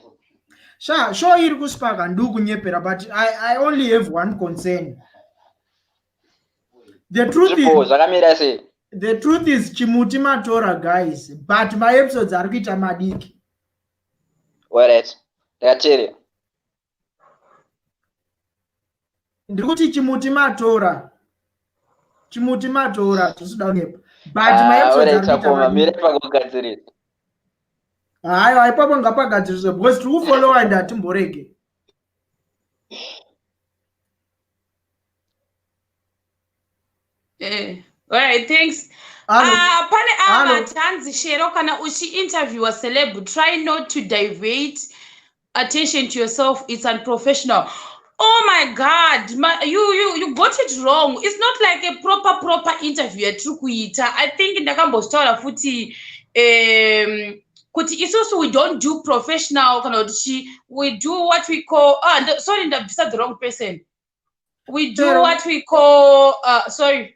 Sure iri kusipaka ndukunyepera, but I only have one concern. The truth is Chimuti Matora, guys, but my episodes are kuita madiki. Alright. Ndakateri. Ndikuti Chimuti Matora tosuda kunepa. But my episodes are kuita madiki. Hayi ipapo ngapagadziriswe because tiri kufollowa and hatimborege. Alright, thanks. Pane abatanzi shero kana uchi interview a celeb, try not to divert attention to yourself. It's unprofessional. Oh my God, you got it wrong. It's not like a proper interview. I think ndakambotaura futi kuti isusu we don't do professional kana kuti we do what we call sorry, ndabvisa the wrong person. We do what we call sorry.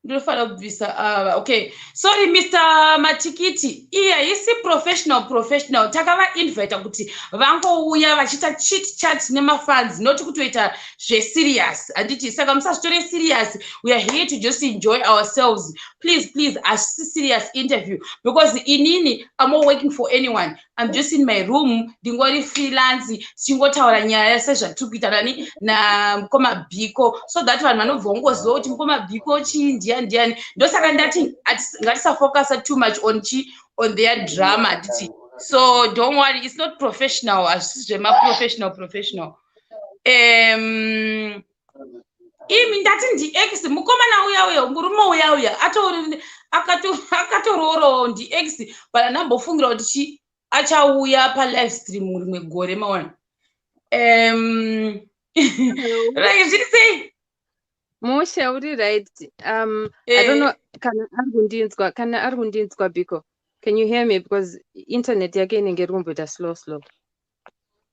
Okay, sorry, Mr. Matikiti. Isi professional. Takava invite kuti vangouya vachita chit chat nema fans, not kutoita serious. Anditi saka musasitore serious. We are here to just enjoy ourselves. Please, a serious interview because inini I'm not working for anyone. I'm just in my room, dingori freelance, singotaura nyaya sezvatikuita nani na mukoma Biko, so that vanhu vanovhongoziva kuti mukoma Biko chii ndiani. Ndosaka ndati ngatisafocus too much on their drama. So don't worry, it's not professional. Professional. Imi ndati ndi-ex mukomana uya murume uya akatororo ndi-ex but andambofungira kuti achauya pa-live stream rimwe gore maona. Like zviri sei? Moshe, uri right. I don't know, kana ari kundinzwa Biko. Can you hear me? Because internet yake inenge rumbita slow.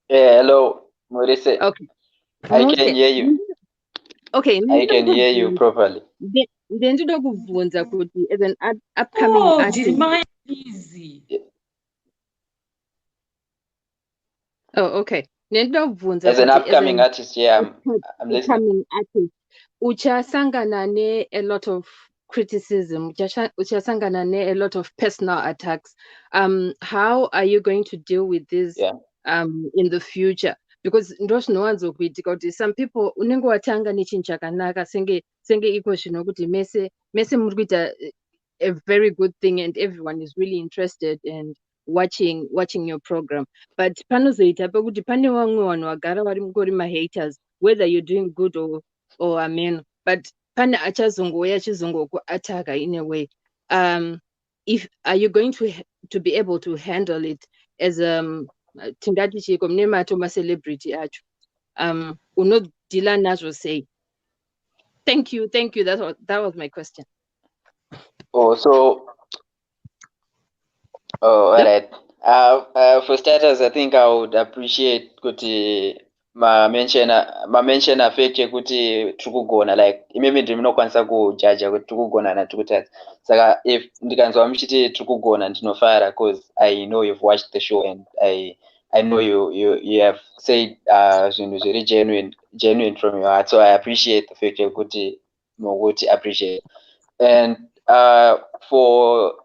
Hello, Maurice. Okay. I can hear you. Okay. I can hear you properly. Then to kubvunza kuti as an upcoming artist. Easy. Oh, okay. As an upcoming artist, yeah, I'm listening. Upcoming artist. Uchasangana ne a lot of criticism. Uchasangana ne a lot of personal attacks. How are you going to deal with this in the future? Because some people unenge watanga nechinhu chakanaka senge iko zvino kuti mese muri kuita a very good thing and everyone is really interested and watching your program, but panozoita pekuti pane vamwe vanhu vagara vari mungori mahaters, whether you're doing good or amen. but pane achazongouya achizongokuataka in a way. If are you going to be able to handle it as tingati chiko mune matoma celebrity acho unodila nazvo sei? Thank you. That was my question. Oh, so all right. For starters, I think I would appreciate kuti mention affect kuti tukugona, like maybe ndimunokwanisa kujaja kuti tukugona na tukutadza. Saka if ndikanzwa muchiti tukugona ndinofara, because I know you've watched the show and I know you have said zvinhu very genuine from your heart, so I appreciate the fact kuti moguti appreciate. And for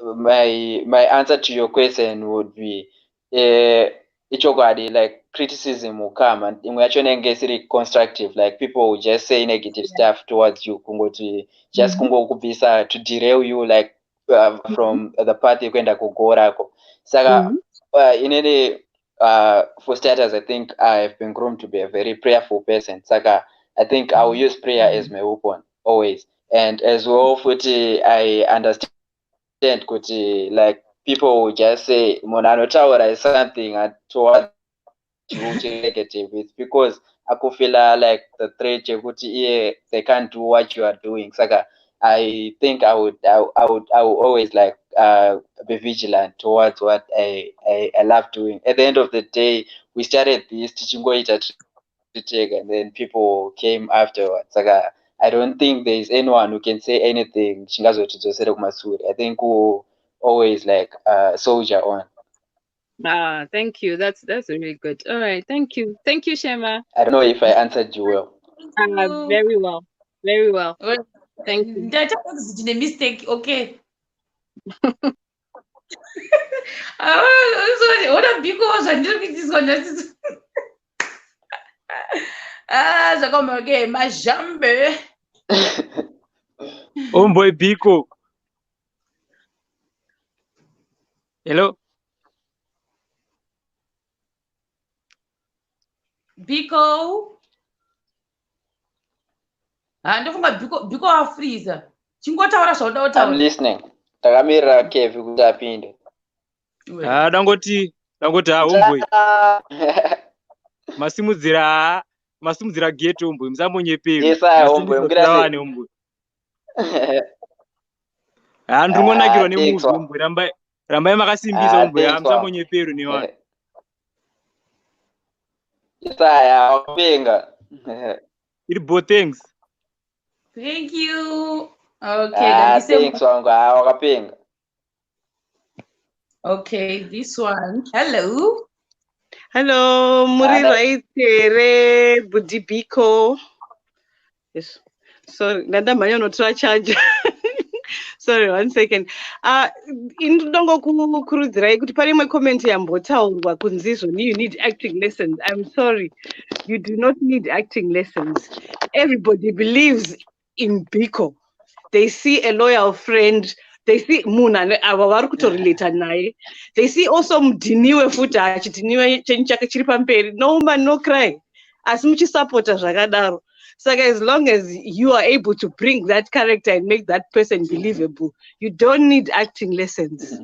my answer to your question would be ichogadi, like criticism will come and imwe yacho inenge isiri constructive, like people will just say negative stuff towards you kungoti just kungokubvisa to derail you, like from the path yekuenda kugorako. Saka inene for starters, I think I've been groomed to be a very prayerful person. Saka I think I will use prayer as my weapon always. And as well, futi, I understand kuti like people will just say munanotaura something towards you negative. It's because akufila like the threat kuti they can't do what you are doing. Saka I think I would always like be vigilant towards what I love doing. At the end of the day, we started this tichingoita to take, and then people came afterwards. Saka I don't think there's anyone who can say anything. I think we'll always like soldier on. Thank you. That's really good. All right, thank you, Shema. I don't know if I answered you well. Very well. Thank you. That's a mistake. Okay. What a because I didn't this one. Okay, my jambe. Homeboy Biko. Hello. Biko. Ndofunga Biko afreeze. Chingotaura zvoda I'm listening. Takamira Kevi kuti apinde. Dangoti homeboy. Masimudzira gate homeboy, musambonyepera. Yes, homeboy, mukirawane homeboy. Ndinonakirwa nemuzi homeboy, rambai makasimbisa homeboy, musambonyepera nevanhu. Yes, wapenga. Iri bo, thanks. Thank you. Okay, thanks wakapenga. Okay, this one. Hello, muri right here, Budi Biko. Yes. Sorry, nada manya notra charge. Sorry, 1 second. Indongo kukurudzirai kuti pane imwe comment yambotaurwa kunzi izvoni you need acting lessons. I'm sorry, you do not need acting lessons. Everybody believes in Biko. They see a loyal friend. They see Muna vari kutorelata naye. They see also mudhiniwe futi achidhiniwe chenyu chake chiri pamberi. No man, no cry. Asi muchisupporta zvakadaro. So as long as you are able to bring that character and make that person believable, you don't need acting lessons.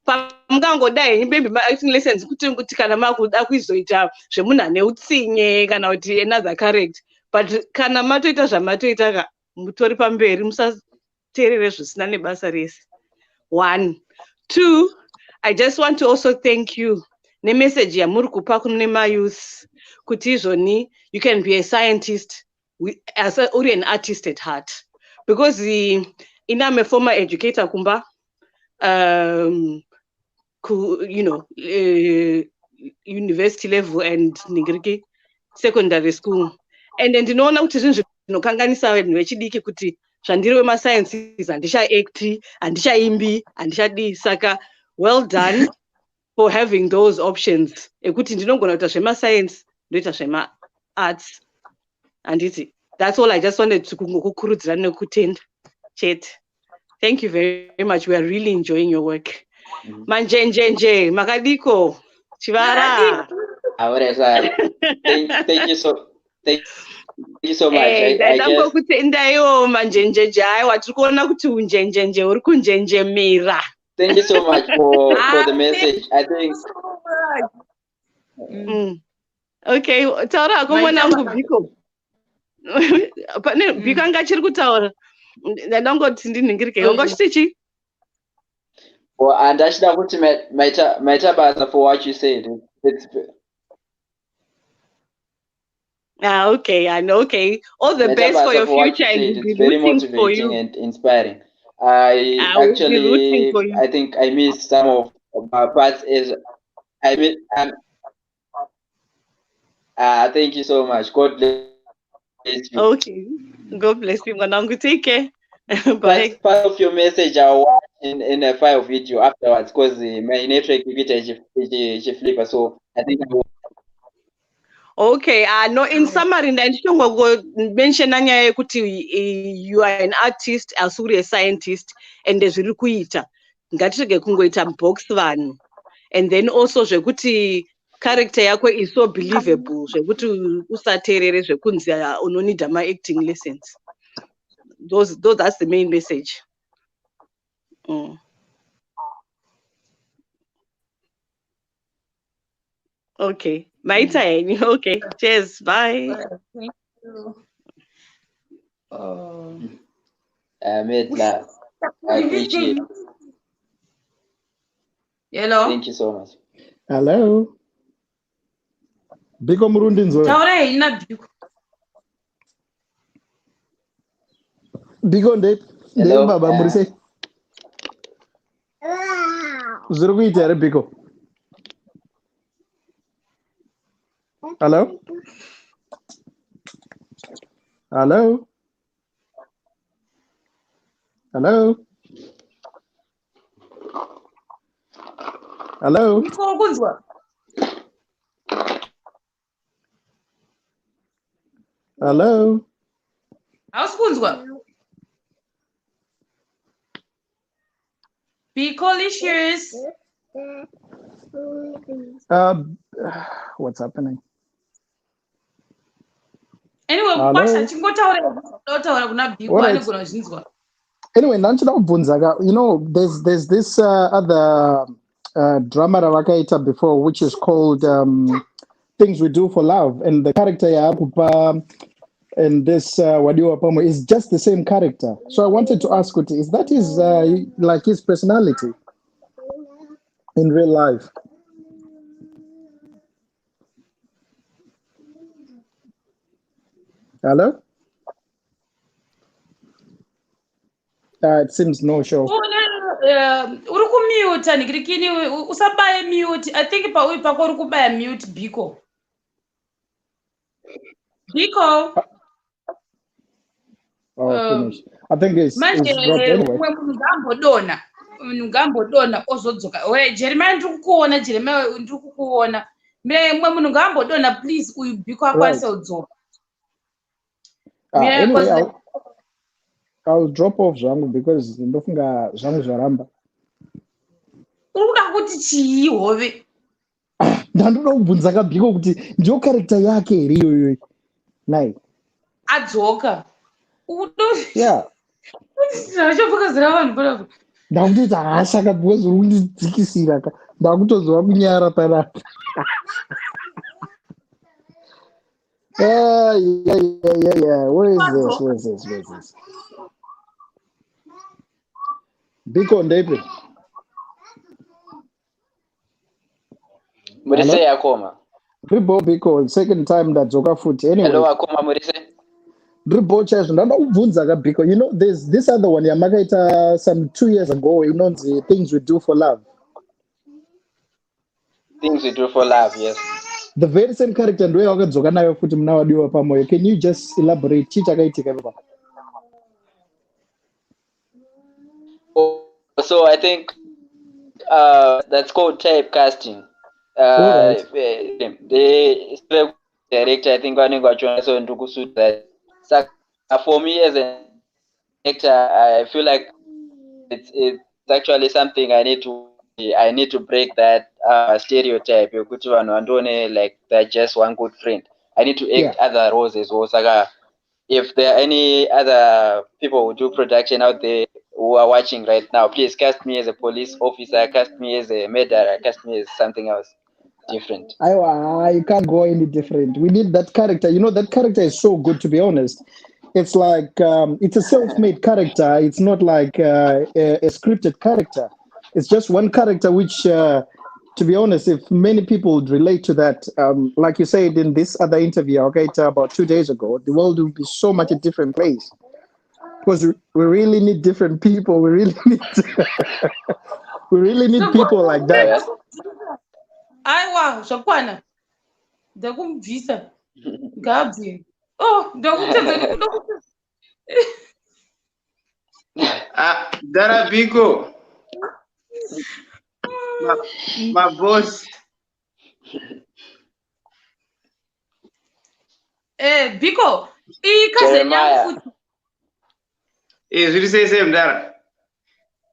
Pamungangodai maybe acting lessons kuti kana makuda kuizoita zvemunhu ane utsinye kana kuti another character. But kana matoita zvamatoita mutori pamberi musateerere zvisina nebasa rese. 1. 2, I just want to also thank you nemessage yamuri kupa kune mayouth kuti izvoni you can be a scientist as uri an artist at heart, because I'm a former educator kumba, university level and ningiriki secondary school, and then ndinoona kuti zvinhu zvinokanganisa vanhu vechidiki kuti zvandiri wemasciences handichaacti, handichaimbi, handichadi. Saka well done for having those options ekuti ndinogona kuita zvemascience ndoita zvema-arts. And that's all I just wanted to kukurudzira nekutenda chete. Thank you very much. We are really enjoying your work. Manjenjenje makadiko chivara. Thank you so you so much. I guess. Ndaiwo manjenjeje aiwa tiri kuona kuti unjenjenje uri kunjenjemera. Thank you so much for the message. I think. Okay, taura kumwanangu Biko. Pane Biko anga chiri kutaura. Ndangoti ndiningirike. Ungochiti chi? Well, and actually, I want to maita basa for what you said. It's. Okay, I know. Okay, all the best for your future, and it's very motivating and inspiring. I think I missed some of my parts. Thank you so much. God bless you. Okay, God bless you, Manangu. Take care. Bye. Part of your message I'll watch in a file video afterwards because my network is flipper, so I think I will. Okay, no, in summary, mention you are an artist, as well as a scientist, and there's Rukuita. Ngatirege kungoita box vanhu. And then also zvekuti character yako is so believable. Zvekuti usaterere zvekunzi unonida ma acting lessons. That's the main message. Okay, my time. Okay, cheers, bye. Thank you. I appreciate it. Hello. Thank you so much. Hello. Biko Murundi nzo. Taura ina Biko. Biko nde baba murise. Zuru kuita Biko. Hello? Hello? Hello? Hello? Hello? Auskunzwa. Biko-licious. What's happening? Anyway, pasha chingotaura kuna Biko anogona zvinzwa. Anyway, you know, there's this other drama ravakaita before, which is called Things We Do for Love, and the character Yakupa and this Wadiwa Pamo is just the same character. So I wanted to ask Kuti, is that his like his personality in real life? Hello? It seems no show. Uri kumute nikirikini usabaye mute. I think pauyi pako uri kubaya mute Biko. Biko. Finish. I think it's dropped anyway. Ngambodona ozodzoka. We Jeremiah ndikukuona Jeremiah ndikukuona. Mwe munhu ngambodona please uyu Biko akwanise kudzoka. Anyway, I'll drop off zvangu because ndofunga zvangu zvaramba. Urikuda kuti chii hove? Ndandoda kubvunza kaBiko kuti ndio character yake iri iyoyo. Nai. Adzoka. Yeah. Zvachofukazira vanhu pano. Ndakuti hashaka because uri kundidzikisira ka. Ndakutozwa kunyara panapa. Yeah. Where is this? Biko ndepe. Murise yakoma. Dribo Biko, second time ndadzoka futi. Anyway. Hello akoma Murise. Dribo chazvo ndanda kubvunza kaBiko. You know, there's this other one yamakaita some 2 years ago. You know, the Things We Do for Love. Things We Do for Love, yes. The very same character ndo wakadzoka nayo futi muna Wadiwa Pamoyo. Can you just elaborate chichakaitika ipapo? So I think that's called typecasting. Right. The director, I think, so that for me as an actor, I feel like it's actually something I need to break that stereotype. Like they're just one good friend. I need to act other roles as well. Saka, if there are any other people who do production out there who are watching right now, please cast me as a police officer, cast me as a murderer, cast me as something else different. You can't go any different. We need that character. You know, that character is so good, to be honest. It's like it's a self-made character. It's not like a scripted character. It's just one character which, to be honest, if many people would relate to that, like you said in this other interview, okay, about 2 days ago, the world would be so much a different place. Because we really need different people. We really need we really need people like that. Aiwa, zvakwana. Ndakumubvisa. Ngabvi. Oh, ndakutadza Dara Biko. My boss. Biko, cousin yangu futhi. Zviri sei mudara?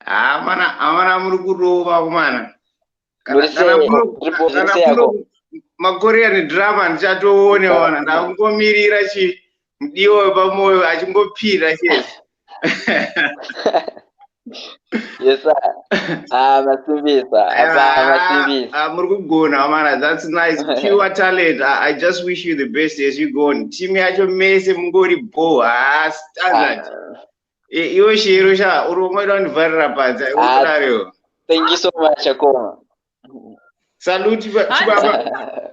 Amana muri kurova kumana. Makorean drama ndichatoone ndakungomirira mudiwa wepamoyo achingopira chese. Yes, sir. Masimbisa. Muri kugona mana, that's nice. Pure talent. I just wish you the best as you go on. Team yacho mese mungori bo. Standard. Iwe shiro sha uromwe ndivharira padza. Thank you so much, Akoma. Salute chibaba.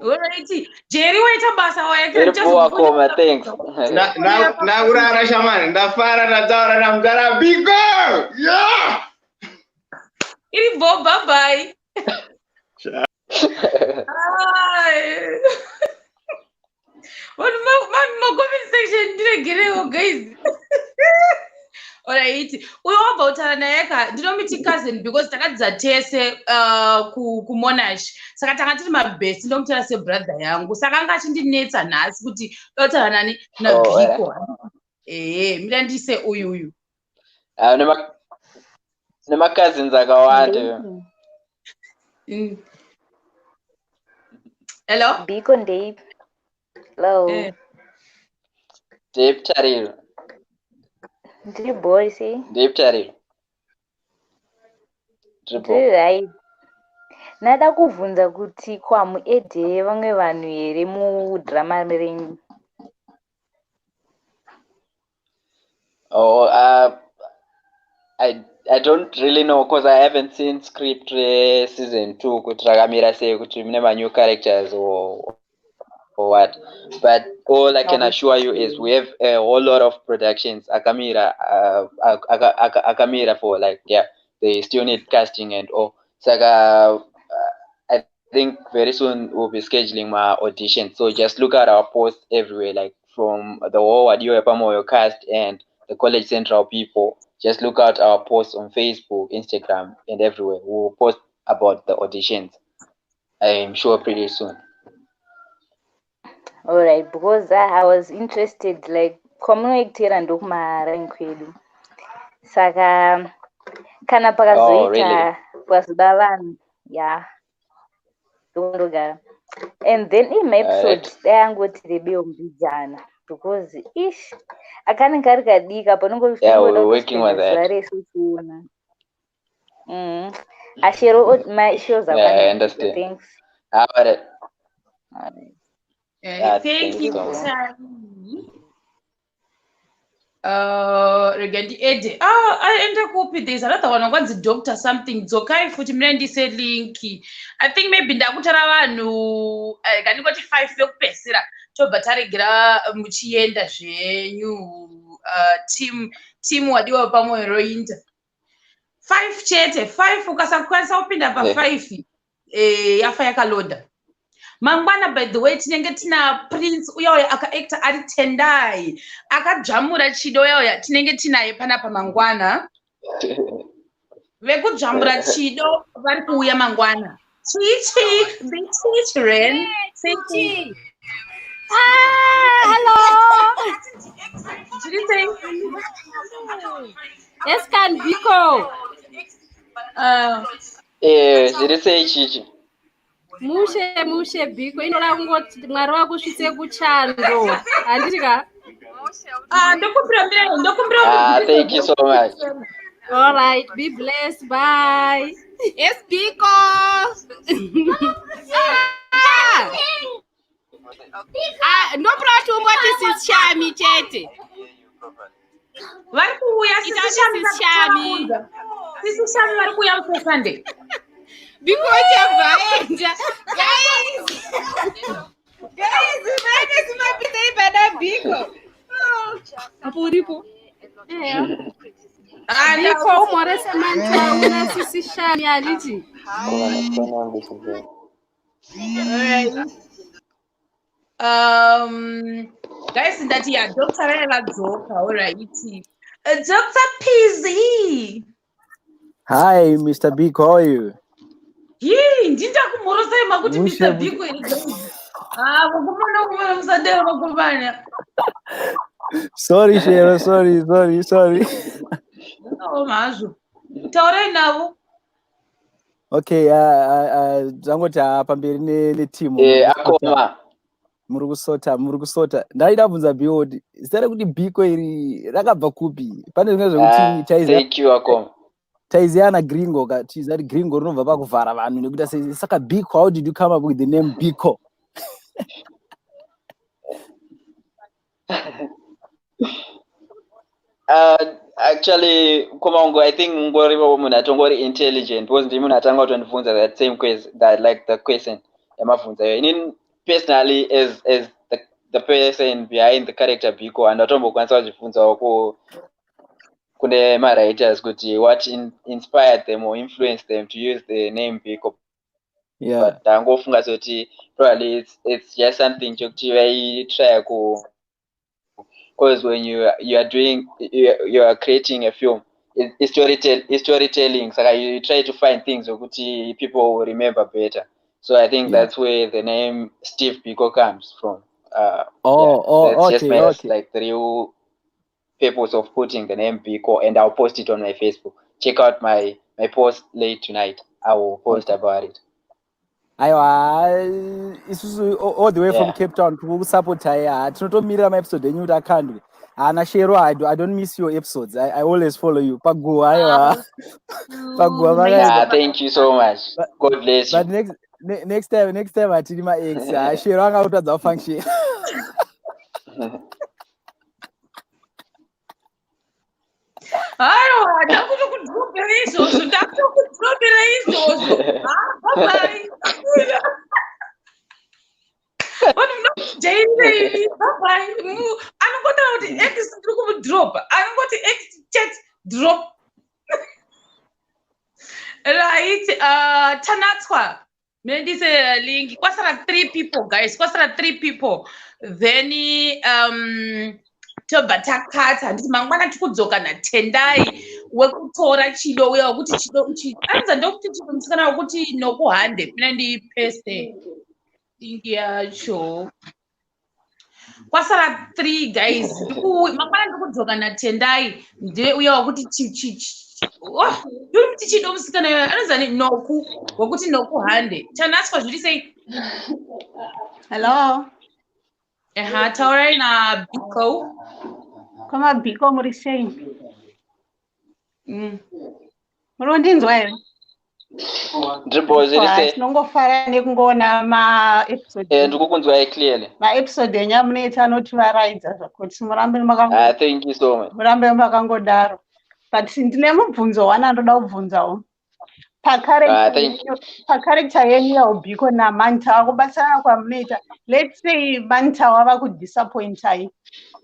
Alright, Jerry, wait a basa waya just Akoma, thanks. Na urara shamani, ndafara ndataura namugara Biko. Yeah. Iri bo, bye bye. What my comment section did I get guys? Alright, we were about Taranayaka. Did not meet cousin because Takadza Tese Kumonash. Sakatanga to my best, don't tell us a brother young. Sakanga in the nets and us, but Taranani, no Biko. Milandi say, oh, you. Nema cousins I go on. Hello? Biko and Dave. Hello. Dave Charil. Dear boy, see? Dave Charil. Right. Nada kuvunza kuti kwamu ede vamwe vanhu here mu drama renyu. Oh, I don't really know because I haven't seen script season 2 kuti rakamira sei kuti mune new characters or what, but all I can assure you is we have a whole lot of productions akamira for like they still need casting and all. So I think very soon we'll be scheduling my audition, so just look at our posts everywhere, like from the whole Adio Epamoyo cast and the College Central people. Just look at our posts on Facebook, Instagram, and everywhere. We'll post about the auditions, I'm sure, pretty soon. All right, because I was interested, like, communicate and do my rank. Saka, kana pakazoita kwasidavan, yeah. And then in my episode, I go to the Biomijana because ish, I can't carry a dig up and go. Yeah, we're working with that. I share my shows. Yeah, I understand. Thanks. How about it? Thank you, Regandi Ede. I end up with this. Another one wants the doctor something. Zokai for Timrendi said linky. I think maybe Dakutara no I can go to 5 milk pesera to Batarigra Muchienda new team what you are Pamo heroine. 5 chete, 5 ukasakwanza open up a 5 yafayaka loda. Mangwana, by the way, tinengetina Prince uyoya aka actor ari Tendai akajamura chido yoya tinengetina yepanapa mangwana vekujamura chido vari kuuya mangwana Chichi the children Chichi hello yes can Biko did it say Chichi? mushe Biko inoda kungoti Mwari wakusvitse kuchando. Handika? Thank you so much. All right, be blessed. Bye. Yes, Biko. No problem. What is this Shami chete? Sisi Shami varikuya on Sunday. Biko chavaenda. Guys, that is my birthday, but Biko. Hapo ulipo? Biko umoresa manta una sisi Shami aliti. Guys, in that year, Dr. Ella Joker, all right, Dr. PZ. Hi, Mr. Biko, how are you? Yee, ndinda kumorosa makuti Mr. Biko wakumana msadeo wakumana. Sorry, Shero, sorry. No, mazo. Taure navo. Okay, dzangoti pamberi neteam. Akoma. Muri kusota. Ndaida bvunza Biodi. Zita kuti Biko iri rakabva kupi? Pane zvimwe zvekuti taiza. Thank you, Akoma. Taiziana Gringo katiza Gringo rinobva pakuvhara vanhu nekuti saka Biko, how did you come up with the name Biko? Actually, Komango, I think Ngoribo Munatongori intelligent wasn't even a tango to funza that same question that like the question. In personally as the person behind the character Biko and Otombo Kwanza Funza Kune my writers could what inspired them or influenced them to use the name Biko. Yeah. But Tango Funga Soti probably it's just something to try to. Because when you are creating a film, it's storytelling. So you try to find things that people will remember better. So I think that's where the name Steve Biko comes from. That's just like the real purpose of putting the name Biko, and I'll post it on my Facebook. Check out my post late tonight. I will post about it. It's all the way from Cape Town to support tinotomira maepisode enyu kuti akandwe. Ana Shero, I don't miss your episodes. I always follow you. Pagua. Thank you so much. God bless you. But next time atiri ma ex Shero angautadza function. Ndakutokudropera izvozvo. Bye. Bye. Anongotara kuti X ndiri kumudropa. Anongoti X chat drop. Right. Tanatswa. Mendise link. Kwasara 3 people, guys. Kwasara 3 people. Then tobva takata nditi mangwana tikudzoka naTendai wekutora chido uya wekuti chido anza ndokuti chido musikana wekuti nokuhande pina ndipeste dingi yacho kwasara 3 guys mangwana ndikudzoka naTendai ndiwe uya wekuti yuri kuti chido musikana anonza noku wekuti nokuhande Tanatswa zviri sei? Hello. Taurai na Biko. Kama Biko muri sei? Murondinzwa here? Tinongofara nekungoona ma-episode. Ndikukunzwa clearly. Ma-episode enyu amunoita anotivaraidza zvakuti murambe thank you so much. Murambe makangodaro. But ndine mubvunzo wanandoda kubvunzawo. Pakarekta yenyu yaubhiko naManta kubatsirana kwamunoita, let's say Manta wava kudisappointai,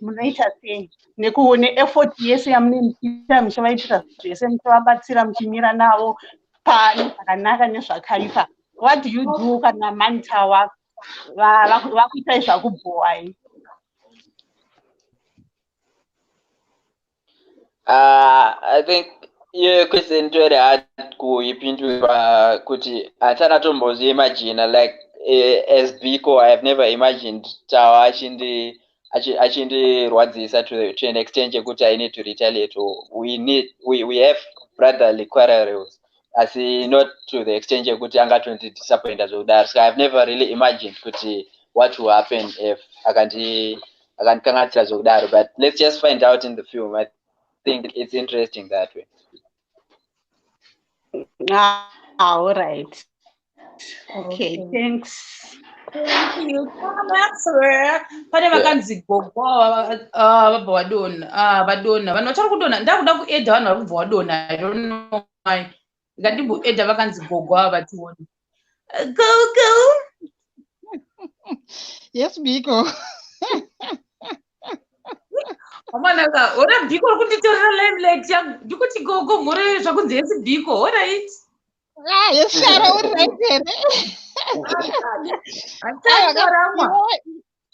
munoita sei? Neeffort yese yamunoita muchivaitira zvese muchivabatsira muchimira navo zvakanaka nezvakaipa. What do you do kana Manta vakuitai zvakubhowai? I think question very hard kuipindura kuti atana tombozi imagine like as Biko I have never imagined tawa achindi rwadzisa to an extent yekuti I need to retaliate. We have brotherly quarrels asi not to the extent yekuti angatondidisappointa zvekudaro. So I've never really imagined kuti what will happen if akandikangatira zvekudaro, but let's just find out in the film. I think it's interesting that way. All right. Okay, thanks. Thank you so much, sir. Pane vakanzi gogo vabva vadona vadona vanhu vachari kudona ndakuda kuedha vanhu vari kubva vadona. I don't know why. Ngandimboedha vakanzi gogo ava vatione. Gogo. Yes, Biko. Amanaka, ora Biko uri kunditorera limelight yangu. Ndikuti gogo mhuri zvakunzi yes Biko, all right? Yes, Shara, uri right here.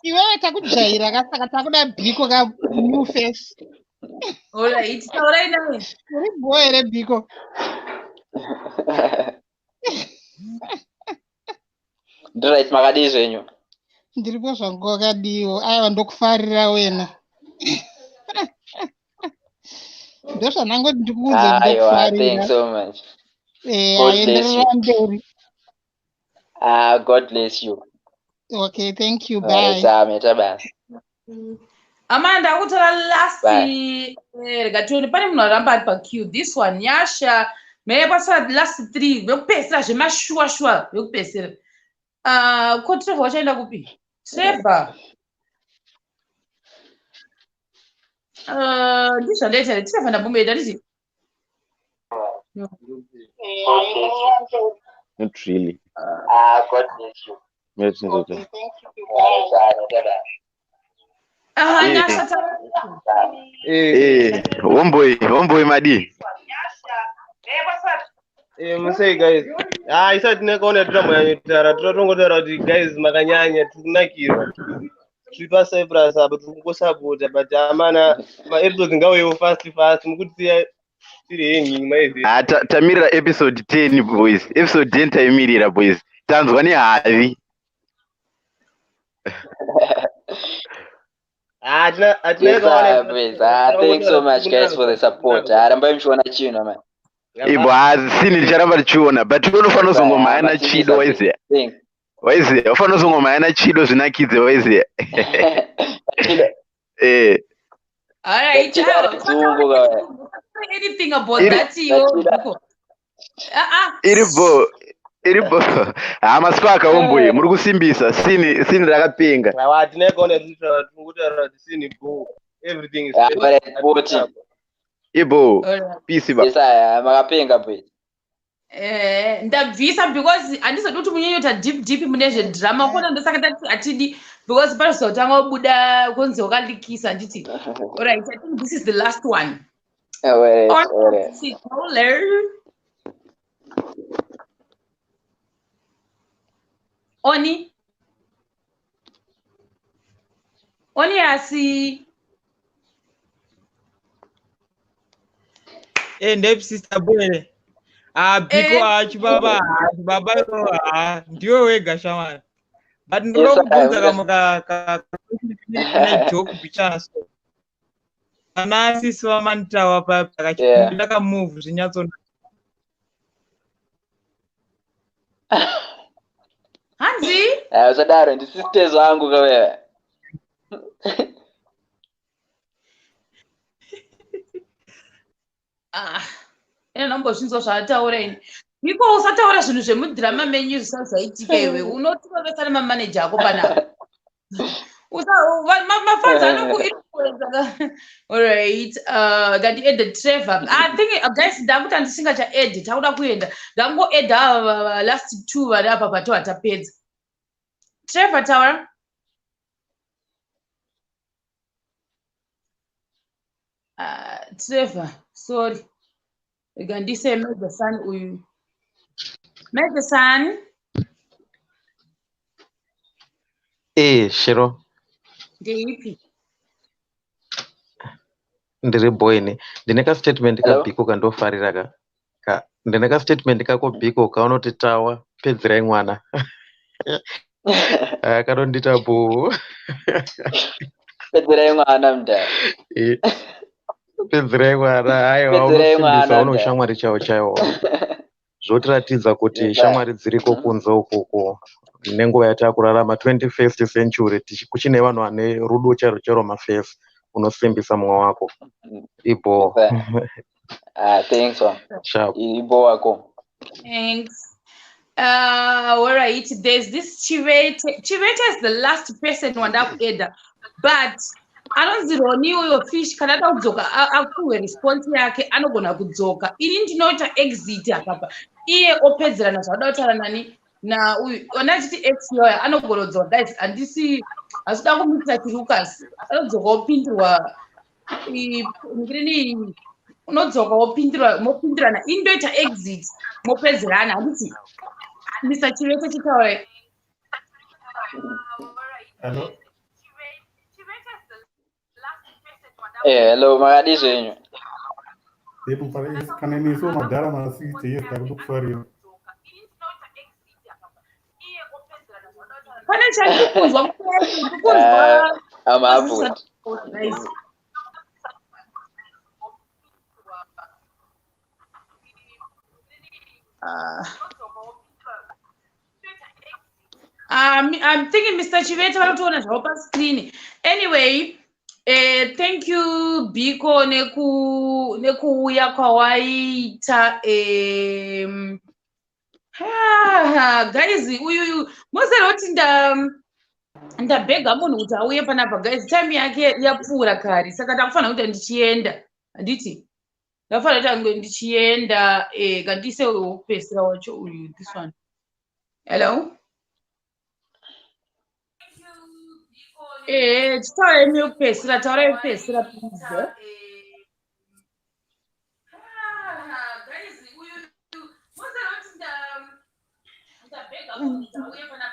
Iwewe takujaira kasaka takuda Biko ka new face. All right, taurai naye. Uri boy re Biko. Right, makadi zvenyu. Ndiripo zvangu wakadiwo. Aiwa ndokufarira wena. Ndozvanango ndikuudze ndokufarira. Thanks so much. God bless you. Okay, thank you. Bye. Amanda, akutora last regationi pane munhu aramba ari paqueue. This one Nyasha, mepasara last 3 vekupesera zvemashua vekupesera. Ko Trevor wachaenda kupi? Trevor. Ndizvandaita Trevor ndambomboenda nditi. Not really. God bless you. Yes, okay, thank you. Homeboy, Madi. Say guys. I said nekona drama yanitara. Totongotara kuti guys makanyanya tukunakira. Tripa Cyprus aba tukungosapota but amana ma episode ngawe fast mukuti tamirira episode 10 boys. Episode 10 taimirira boys. Tanzwa ni havi. Thanks so much guys for the support. Aramba mchiona chino man. Ibo sini ndicharamba ndichiona but unofana uzongoma yana chido waiziya. Waiziya ufana uzongoma yana chido zvinakidze waiziya. All right, anything about that iripo amasipaka homeboy muri kusimbisa sini rakapenga. Everything is Ibo peace ba. Makapenga boy. Ndabvisa because handizodi kuti munyonyota deep mune zvedrama kona ndosaka tati atidi because panozotanga kubuda kunzi wakalikisa nditi. All right, I think this is the last one. Oni asi ndep sister boy. Biko achibaba ndiwe wega shamani. But ndokubvunza kamuka joke pichana so. Ana sisi vamanitawa pakachipinda ndakamove zvinyatsona. Hanzi? Usadaro ndi sisters wangu kawewe. Nambozvinzwa zvaataura ini. Biko usataura zvinhu zvemudrama menyu zvisazaitika iwe. Unotivavetsa manager ako panapa. Mafans anokuinfluenza. All right. That edit Trevor. I think guys ndakuti andisinga cha edit. Takuda kuenda. Ndango edha last 2 vari apa pato atapedza. Trevor taura. Trevor, sorry. Gandise Medicine uyu. Medicine. Shiro. Ndeipi? Ndiri boyini. Ndineka statement ka Biko kandofarira ka. Ndineka statement kako Biko kaunoti tawa pedzira mwana. Kanondita bo. Pedzira mwana mda. Pedzira mwana. Aiwa unosimbisa unoshamwari chaiwo. zvotiratidza kuti shamwari dziriko kunze ukoko nenguva yatakurarama 21st century kuchine vanhu vane rudo chero chero mafesi unosimbisa mumwe wako ibo. Thanks one. Ibo wako. Thanks. All right, there's this Chivete. Chivete is the last person wanda kueda, but anonzironi uyo fish kana kudzoka akuwe response yake anogona kudzoka. Ini ndinoita exit akapa. Iye opedzerana zvada kutaura nani na uyu onachiti ex lawyer anogona kudzoka guys andisi asida kumutsa Lucas anodzoka opindirwa ngrini unodzoka mopindirana indoita exit mopedzerana anditi Mr. Chivete chitaure. Hello. Hello, makadi zvenyu. Kana iniso madhara masite yes takufarira. Pane chandikuzwa kuzwa. Amapu. I'm thinking Mr. Chivete vanotona zvavo pascreen. Anyway, thank you Biko nekuuya kwawaita. Guys, uyu mozeroti ndabhega munhu kuti auye panapa guys, time yake yapfuura kare saka ndakufanira kuti ndichienda handiti ndafanira kuti ndichienda kandise wokupesera wacho uyu this one. Hello. Taura imi yokupesera, taura yokupesera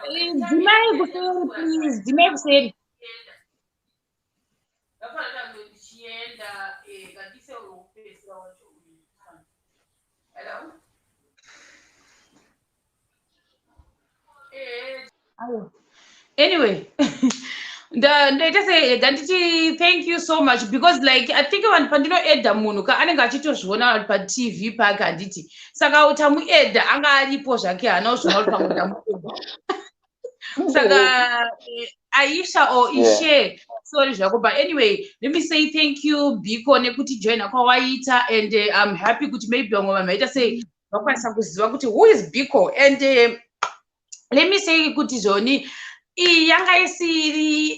please. Dimai kuseri please, dimai kuseri. Hello. Anyway, thank you so much because like I think vanhu pandinoedha munhu ka anenge achitozviona pa TV pake handiti saka utamuedha anga aripo zvake hana uzviona kuti pamwe ndamuedha saka Aisha or Ishe sorry zvako but anyway let me say thank you Biko nekuti joina kwawaita and I'm happy kuti maybe vamwe vanhu vaita sei vakwanisa kuziva kuti who is Biko and let me say kuti zvoni yanga isiri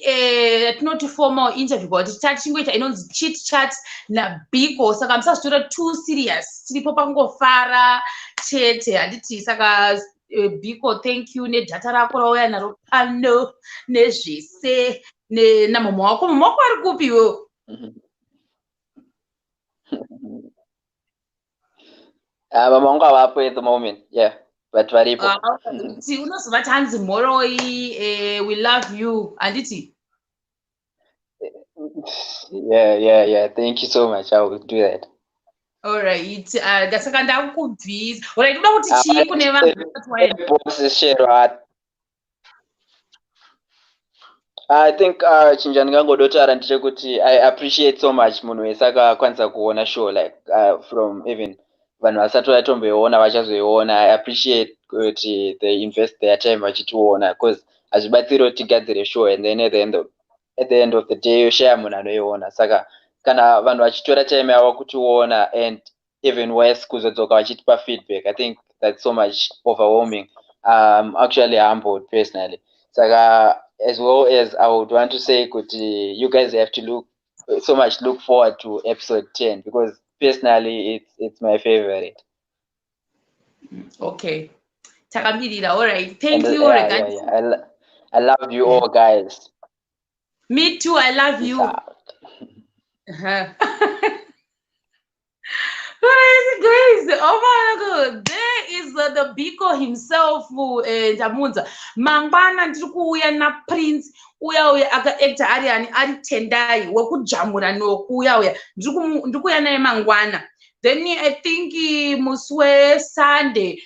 tinoti formal interview but tachingoita inonzi chit chat na Biko saka musazvitora too serious tiripo pangofara chete handiti saka Biko thank you nedhata rako rauya naro pano nezvese namama wako ari kupi iwewo? Mama wangu avapo at the moment, yeah. But varipo. Unozovati hanzi moroi, we love you, handiti? Yeah. Thank you so much. I will do that. All right. Saka ndakubvisa. All right, unoda kuti chii kune vanhu? I think chinja ndingangodotaura ndechekuti I appreciate so much munhu wese akakwanisa kuona show like from even vanhu vasati vatomboiona vachazoiona. I appreciate kuti they invest their time vachitiona because hazvibatsiri tigadzire show and then at the end of the day yoshaya munhu anoiona saka kana vanhu vachitora time yavo kutiona and even worse kuzodzoka vachitipa feedback. I think that's so much overwhelming. I'm actually humbled personally. Saka as well as I would want to say you guys have to look forward to episode 10 because personally it's my favorite. Okay. Takambirira, all right. Thank you. Yeah. I love you all guys. Me too, I love you. Guys, oh my God, there is the Biko himself Jamunza. Mangwana ndiri kuuya na Prince uya akaactor ari Tendai wekujamura nokuuya ndiri kuuya naye mangwana. Then I think muswe Sunday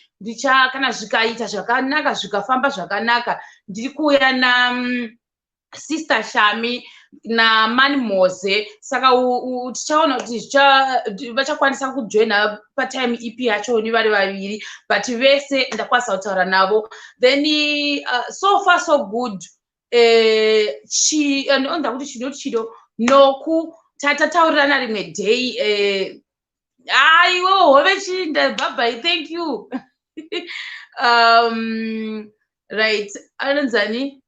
kana zvikaita zvakanaka zvikafamba zvakanaka ndiri kuuya na Sister Shami naMani Mose. Saka tichaona kuti vachakwanisa kujoina patime ipi yacho ni vari vaviri, but vese ndakwanisa kutaura navo. Then so far so good. Onda kuti chido noku tataurirana rimwe day. Aiwo hove chinda, bye bye, thank you. Right, anzani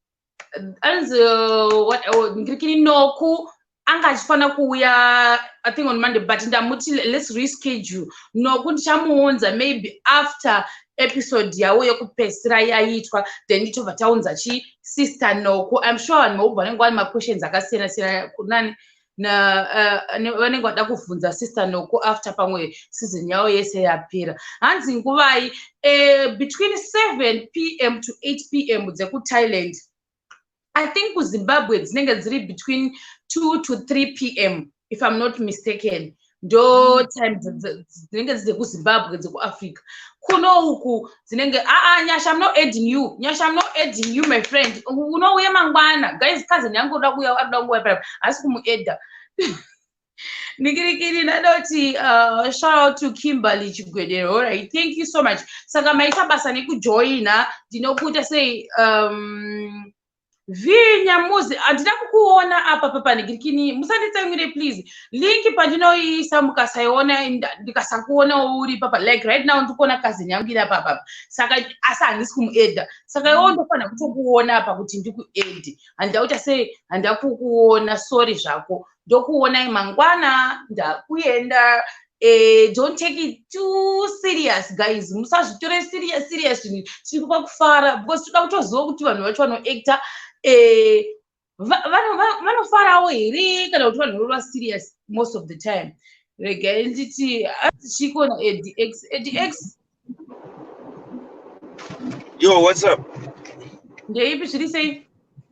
what ngirikini noku anga achifana kuuya I think on Monday, but ndamuti let's reschedule. Noku ndichamuunza maybe after episode yawo yokupesira yaitwa, then nditobva taunza sister Noku. I'm sure vanhu vanenge vane ma-questions akasiyana siyana kunani vanenge vada kuvhunza sister Noku after pamwe season yawo yese yapera. Hanzi nguvai between 7 p.m. to 8 p.m. dzekuThailand. I think kuZimbabwe dzinenge dziri between 2 to 3 p.m. if I'm not mistaken. Do time dzinenge dziri kuZimbabwe dzekuAfrica. Kuno uku dzinenge Nyasha, I'm not adding you. Nyasha, I'm not adding you, my friend. Unouya mangwana. Guys, cousin yangu oda kuuya asi kumuedda. Nikirikiri nadoti shout out to Kimberly Chigwedero. All right, thank you so much. Saka maita basa nekujoina ndinokuita sei Vinyamuzi andina kukuona apa papa Nikirikini musanditsamire please. Link pandinoisa mukasaiona ndikasakuona uri papa, like right now ndikuona cousin yangu ira papa. Saka asa handisi kumuedda. Saka iwo ndofana kutokuona apa kuti ndikuedde. Handauta sei handakukuona, sorry zvako. Ndokuona mangwana ndakuenda. Don't take it too serious, guys. Musazvitore serious tiri kufara because toda kutoziva kuti vanhu vacho vanoacta vanofarawo here kana kuti vanhu vorova serious most of the time. Regai nditi chikona ADX. Yo, what's up? Ndeipi zviri sei?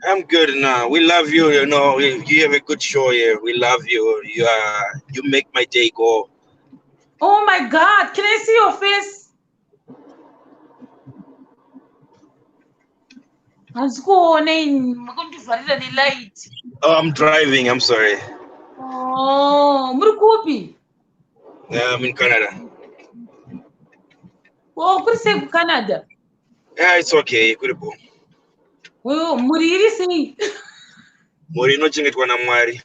I'm good now. We love you. You know, you have a good show here. We love you. You make my day go. Oh my God! Can I see your face? Oh, I'm driving. I'm sorry. Oh, muri Yeah, I'm in Canada. Oh, kuri sei Canada? Yeah, it's okay. Kuripo. Oh, muri sei? Muri inochengetwa naMwari.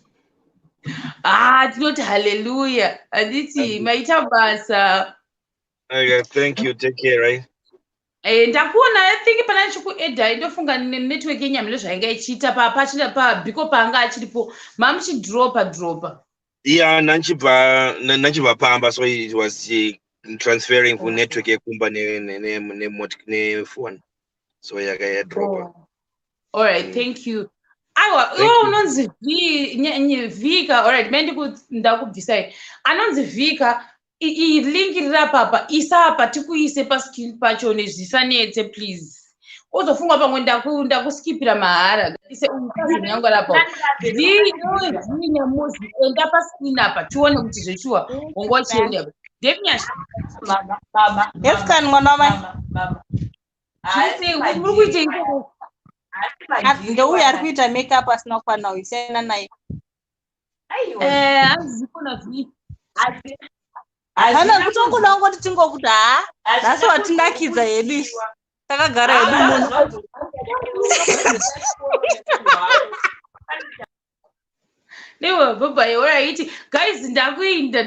Tinoti hallelujah. Anditi maita basa. Okay, thank you. Take care, right? Ndakuona I think pana chikuedha ndofunga network yenyamiro zvainga ichiita pa Biko panga achiripo mamuchidropa. Yeah, nanchibva pamba, so it was transferring from network yekumba ne phone. So yakadropa. All right, thank you. Aiwa, unonzi Vika. All right, ndakubvisai. Anonzi Vika. Link rirapapa isa apa tikuise paskill pacho nezvisanetse please. Ozofunga pamwe ndakuskipira mahara. Ise umukazini yangu alapo. Vinyamuzi enda paskill apa tione kuti zvechua ungochienda. Ndemnyasha. Baba. Yes, can mwana wa baba. Muri kuite iko. Ndouya ari kuita makeup asina kwana uisena naye. Azikona vi. Hana kutongoda ngoti tingokuti that's what ndakidza hedu takagara hedu munhu. Never, bye-bye. All right, guys, ndakuenda.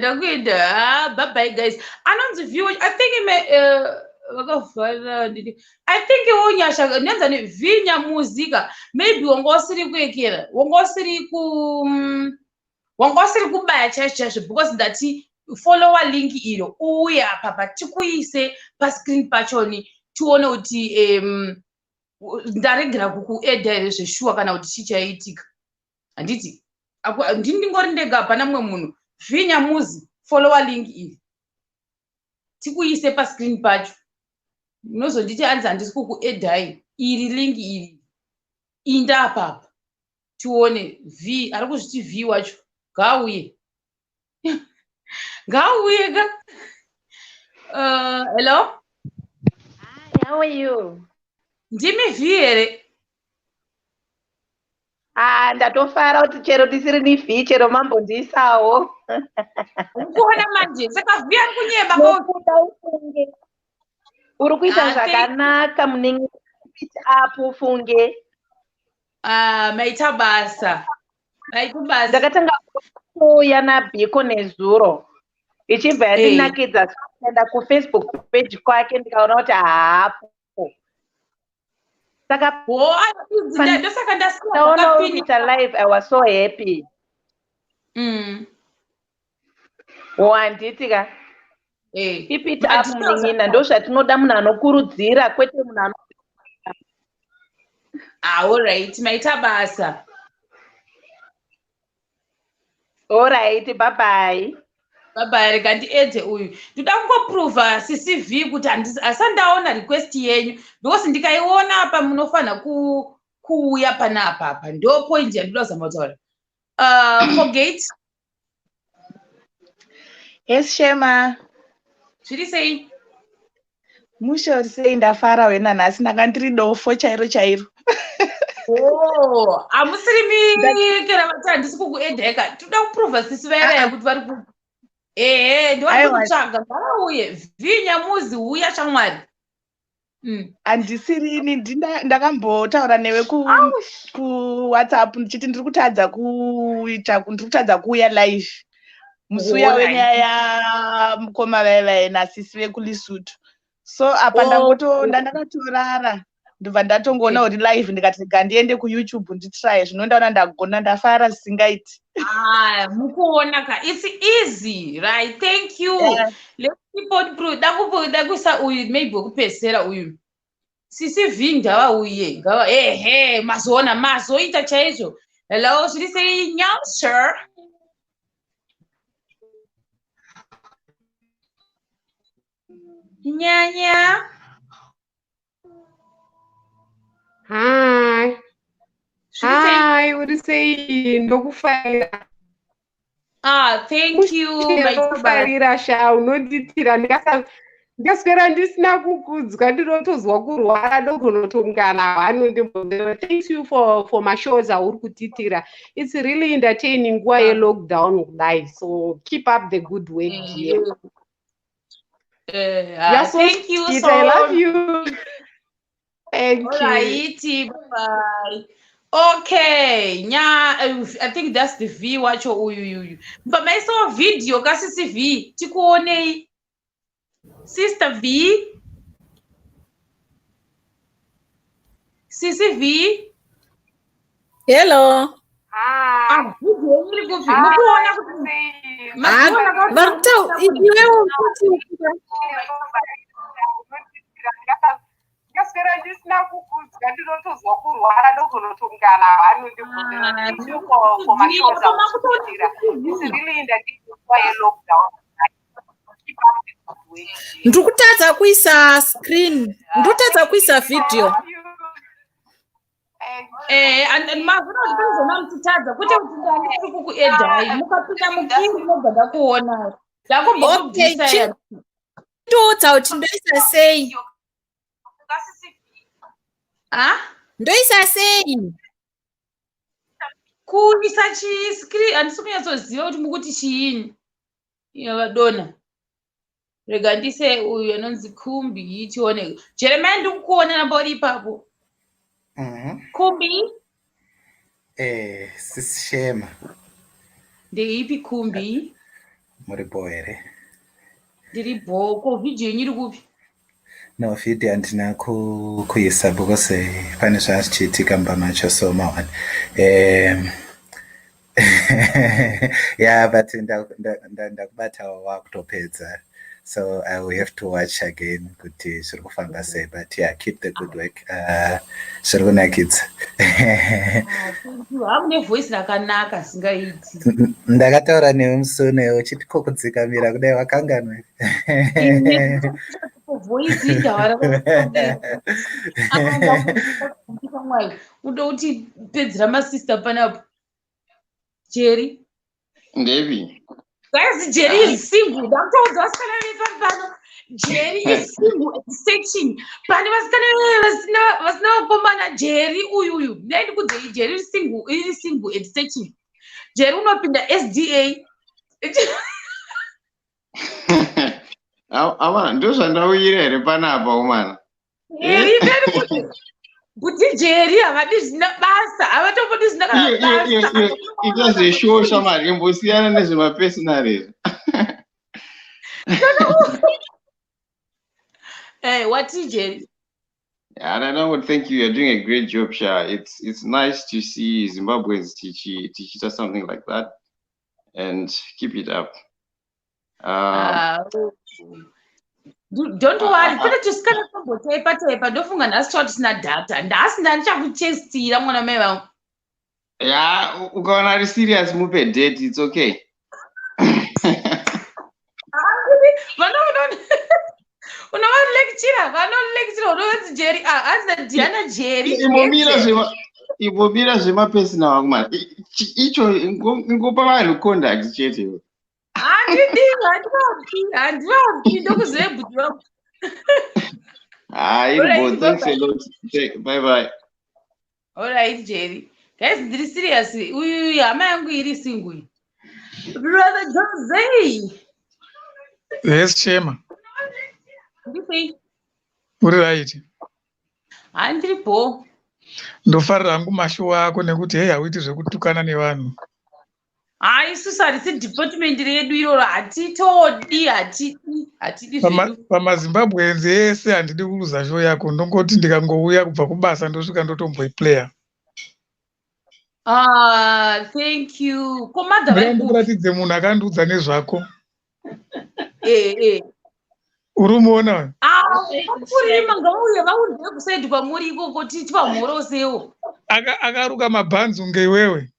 Bye-bye, guys. Anonzi view, I think Nyasha nenzani vinya muzika maybe wangosiri kuekera wangosiri kubaya chaicho because ndati follower link iro uya papa tikuise pa screen pachoni tione kuti ndaregera kukuedha ere zveshuwa kana kuti chichaitika. Handiti ndingori ndega hapana mumwe munhu. Vinyamuzi follower link iri tikuise pa screen pacho. Munozonditi hanzi handisi kukuedhai. Iri link iri inda apapa tione ari kuzviti v wacho ngauye ngauye ga. Hello. Hi, how are you? Ndimi v here. ndatofara kuti chero tisiri nivhi chero mambondiisawo. Ukuona manje saka vhiya kunyeba nokuda ufunge uri kuita zvakanaka munenge apo ufunge. Maita basa ndakatanga kuuya naBiko nezuro ichibva yandinakidza kuenda kufacebook page kwake ndikaona kuti haapo saka ndaona kuita live. I was so happy. Wanditi ka ipita apo munin'ina ndo zvatinoda munhu anokurudzira kwete munhu alright maita basa. Alright, bye bye. Bye bye. Rega ndiedze uyu. Ndoda kungoprova CCV kuti asandaona request yenyu because ndikaiona apa munofana kuuya panapa apa. Ndo point yandoda kuzama kutaura. Forget. Yes, Shema. Zviri sei? Mushori sei ndafara wena nhasi ndakandiri dofo chairo chairo. Oh, amusiri kera vati handisi kukuedheka. Toda kuprova sisi vairaya kuti vari ku ndowari kutsvaga varauye vinyamuzi uya shamwari. Handisirini ndakambotaura newe kuWhatsApp ndichiti ndiri kutadza kuuya live musi uya wenyaya mukoma vaivaye nasisi vekuLesotho. So apa ndakatorara ndobva ndatongoona uri live ndikati rega ndiende kuYouTube nditry zvino ndaona ndagona ndafara zvisingaiti. Mukuona ka it's easy right. Thank you. Let's keep on through. Dakuisa uyu maybe wekupesera uyu CCV ngava uye ngava mazoona mazoita chaizvo. Hello, zviri sei nyam sir? Nyanya. Hi. Hi, uri sei? Ndokufarira. Thank you. Ndokufarira sha unonditira ndikaswera ndisina kukudzwa ndinotozwa kurwara ndokunotongana vanhu ndimbonzera. Thank you for mashows auri kutitira. It's really entertaining nguva yelockdown live. So keep up the good work here. Thank you so much. I love you. Thank you. Alrighty, bye. Okay, I think that's the V wacho uyu. But I saw a video ka CCV tikuonei. Sister V. CCV. Hello. Hi. Video iri kupi? Mukuona kuti Bartau, iwewe ndikaswera ndisina kukudzwa ndinotozwa kurwara ndokunotongana vanhu ndimbonzera. For mashows auri It's really entertaining nguva yelockdown. ndikutadza kuisa screen, ndikutadza kuisa video. And mazvino ndizvona mutitadza kwete kuti ndandiri kukuedhai mukapinda mukiri nobva ndakuona ndakumbokubvisa ndoudza kuti ndoisa sei. Ndoisa sei kuisa chiscreen handisi kunyatsoziva kuti mukuti chiini. Vadona rega ndise uyu anonzi Kumbi tioneke. Jeremiah ndikukuona namba uri ipapo. Kumbi Sishema ndeipi Kumbi? muri bo here? Ndiri bhoko. Video yenyu iri kupi? No, video handina kuisa because pane zvazvichiitika mumba macho so mawana. Yeah, but ndakubatawo wakutopedza. So I will have to watch again kuti zviri kufamba sei, but yeah, keep the good work. Zviri kunakidza. Hamune voice rakanaka singaiti. Ndakataura newe musune uchiti kokudzikamira kudai wakanganwa. Voice ndawara udo kuti pedzera masister panapo. Jerry Ndevi. Guys, Jerry is single. Ndakutoudza vasikana vepano Jerry is single section. Pani vasina komana Jerry uyu. Then could say Jerry is single section. Jerry unopinda SDA. Amana ndozvandauyira here panapa umana. Jerry very good. Kuti Jerry havadi zvina basa. Havatopoti zvina kana basa. Itazveshosha mari imbosiyana nezvemapersonal. Hey, what is Jerry? And I don't thank you. You're doing a great job, Sha. It's nice to see Zimbabweans teach us something like that, and keep it up. Don't worry. Kuna tusikana kombo tepa ndofunga ndasitsva kuti sina data. Ndasina ndichakutestira mwana mai vangu. Yeah, ukaona ari serious mupe date, it's okay. Vanolectura unoti Jerry anzi Diana Jerry. Imbomira zvemapersonal wangu mari. Icho ingopa vanhu contact chete. Handivapi ndokuzive bhuti vangu. Thanks a lot. Bye bye. All right, Jerry. Guys, ndiri serious. Uyu hama yangu iri single. Brother Jose. Yes, Chema. Uri right. Handiripo. Ndofarira hangu mashow ako nekuti hey hauiti zvekutukana nevanhu. Isusu harisi department redu iroro hatitodi. PamaZimbabweans ese handidi kuruza show yako ndongoti ndikangouya kubva kubasa ndosvika ndotomboiplayer. Thank you. Komadha vari kuratidze munhu akandiudza nezvako. Uri muona? Kurima ngauye vaudzire kusaidi kwamuri ikoko titi pamhorosewo. Akaruka mabhanzi unge iwewe.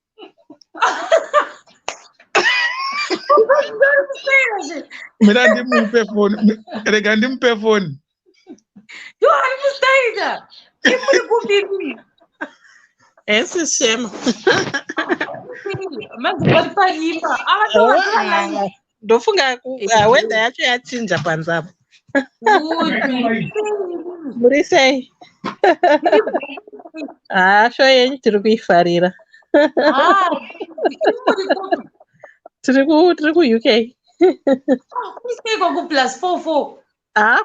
Mina ndimupe foni. Rega ndimupe foni. Yo ari mustaida. Imuri kupiri. Esi Shema. Manzi parima. Ndofunga wenda yacho yachinja panzapo. Muri sei? Show yenyu tiri kuifarira. Tiri ku UK. Kuiseko ku +44.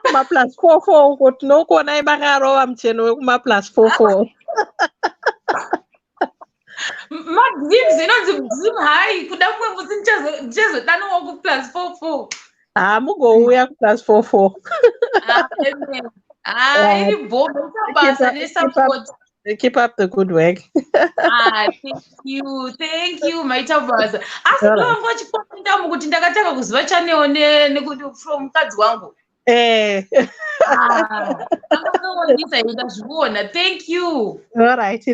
Kuma +44 uko tinokuonai makarova mucheno wekuma +44. Madreams inonzi hai kuda kumwe musi ndichazodaniwa ku +44. Mugouya ku +44. Iri bomba basa nesupport. Keep up the good work. Thank you maita basa. Asi ndongo chikomenda mukuti ndakataka kuziva chaneo nekuti from mukadzi wangu. Thank you. All right.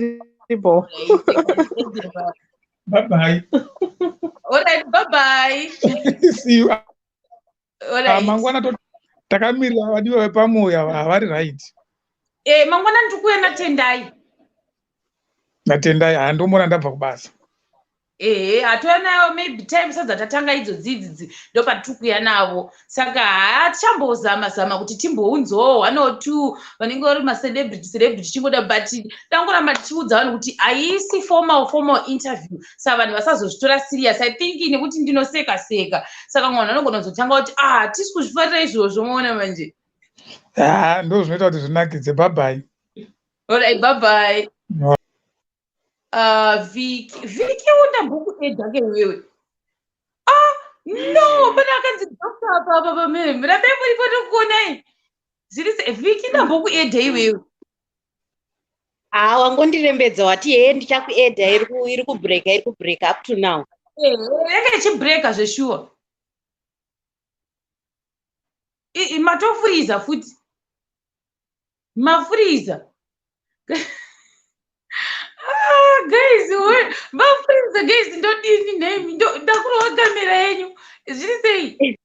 Bye bye. All right, bye bye. See you. All right. Mangwana takamirira vadiwa vepamoya havari right. Mangwana ndikuya natendai. Natendai handomona ndabva kubasa. Hatuya nayo maybe time sadza tatanga idzo dzidzi ndopatikuya navo. Saka hatichambozama kuti timbounzawo 1 or 2 vanenge vari macelebrity chingoda but tangoramba tichiudza vanhu kuti haisi formal interview. Saka vanhu vasazozvitora serious. I think nekuti ndinoseka. Saka mwana anogona kuzotanga kuti tisi kuzvifarira izvozvo moona manje. Ndo zvinoita kuti zvinakidze. Bye bye. All right, bye bye. Viki undamboku edha ke wewe. No, but akanzi doctor papa mimi. Rabembo ripoto kuona. Ziri Viki ndamboku edha iwewe. Wangondirembedza wati ndichakuedha iri ku break up to now. Yake chibreaka zveshuwa. Matofuriza futi. Mafuriza. Guys, mafuriza guys ndodini name ndakurowa kamera yenyu. Zviri sei?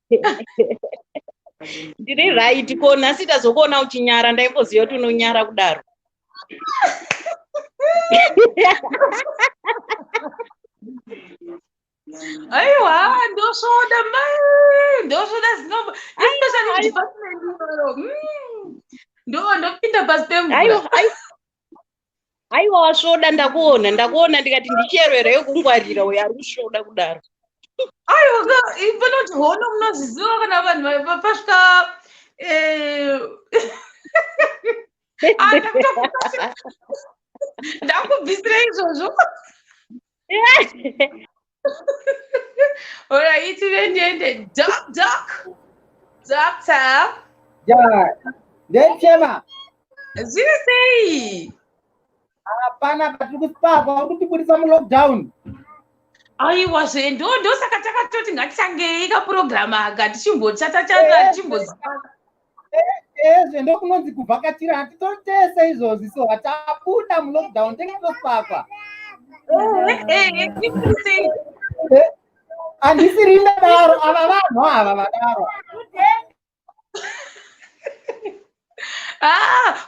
Ndiri right ko nhasi tazokuona uchinyara ndaimboziva kuti unonyara kudaro. Aiwa, ndosvoda mai, ndosvoda zvinombo, especially department ndopinda pasi pemvura. Aiwa svoda ndakuona ndikati ndicherwere yokungwarira uyo ari kusvoda kudaro. Aiwa panoti hono munozviziva kana vanhu pasvika ndakubvisira izvozvo. Alright, ndiende doctor. Ndechema. Zviri sei? Hapana patiri kusipagwa uri kutibudisa mulockdown. Aiwa ndosaka takatoti ngatitangei kapurogiramu aka tichimbochata tichimboziva. Ndokunonzi kuvhakachira hatitotese izvozvi so hatabuda mulockdown tingatosipagwa. Handisiri ndadaro ava vanhu ava vadaro.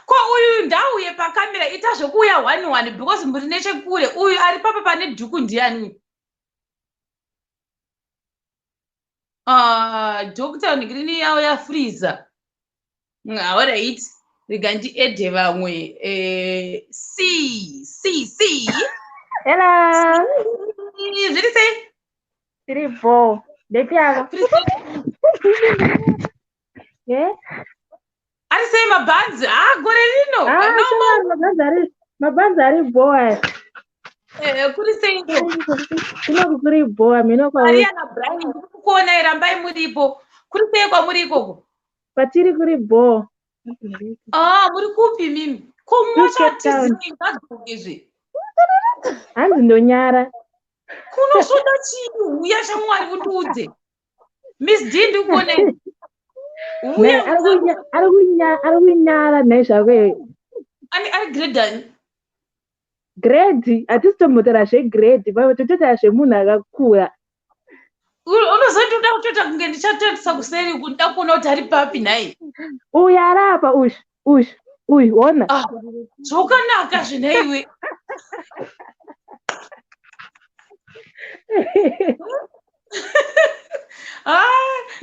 Ko uyu ndauye pakamera ita zvokuuya 1-1 because muri nechekure. Uyu ari papa pane dhuku ndiani? Dr. Ngirini yao ya freezer. Alright. Rega ndiedhe vamwe. C. Hello. Zviri sei? Tiri bo. Ndetiaka. Ari sei mabhanzi? Gore rino. Mabhanzi ari bo. Kuri sei? Kuri bo. Maria na Brian kuona irambai muripo. Kuri sei kwamuri ikoko? Patiri kuri bo. Muri kupi mimi? Komuchatizi ngazvogezve. Hanzi ndonyara. Kunosvoda chii? Uya shamwari undiudze. Miss D ndikuone. Ari kunyara nhai zvakwe. Ari grade. Grade hatisitombotora zvegrade totoita zvemunhu akakura. Unozoti uda kutoita kunge ndichatarisa kuseri kuda kuona kuti ari papi nhai. Uyu ari apa uyu ona. Zvakanaka zvinaiwe.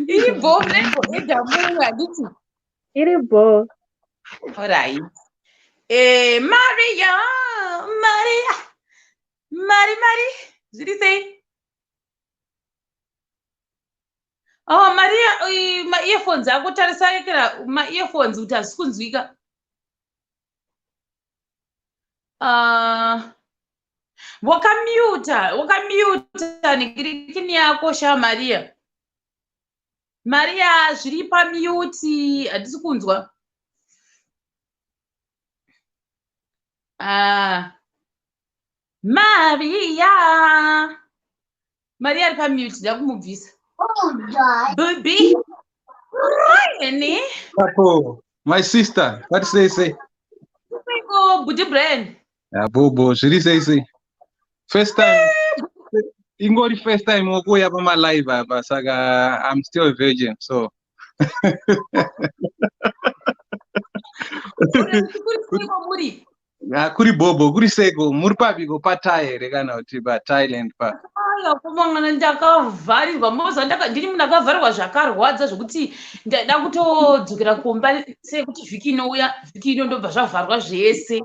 Iri bo ega mumwe handiti. Iri bo. Alright. Maria. Zviri sei? Maria, ma-earphones ako tarisai kera ma-earphones kuti hazisi kunzwika. Wakamuta nigirikini yako sha Maria. Maria zviri pamute handisi kunzwa. Maria ari pamute ndakumubvisa. Baby. Ryan. Papo, my sister, what say? Budi Brian. Bobo, zviri sei? First time. Ingori first time wokuya pama live apa saka I'm still a virgin, so. Kuri bobo, kuri seko, muri papiko patai rekana kuti pa Thailand pa. Kumangana ndakavharirwa moza ndiri munhu akavharirwa zvakarwadza zvokuti ndada kutodzokera kumba sekuti vhiki ino ndobva zvavharwa zvese.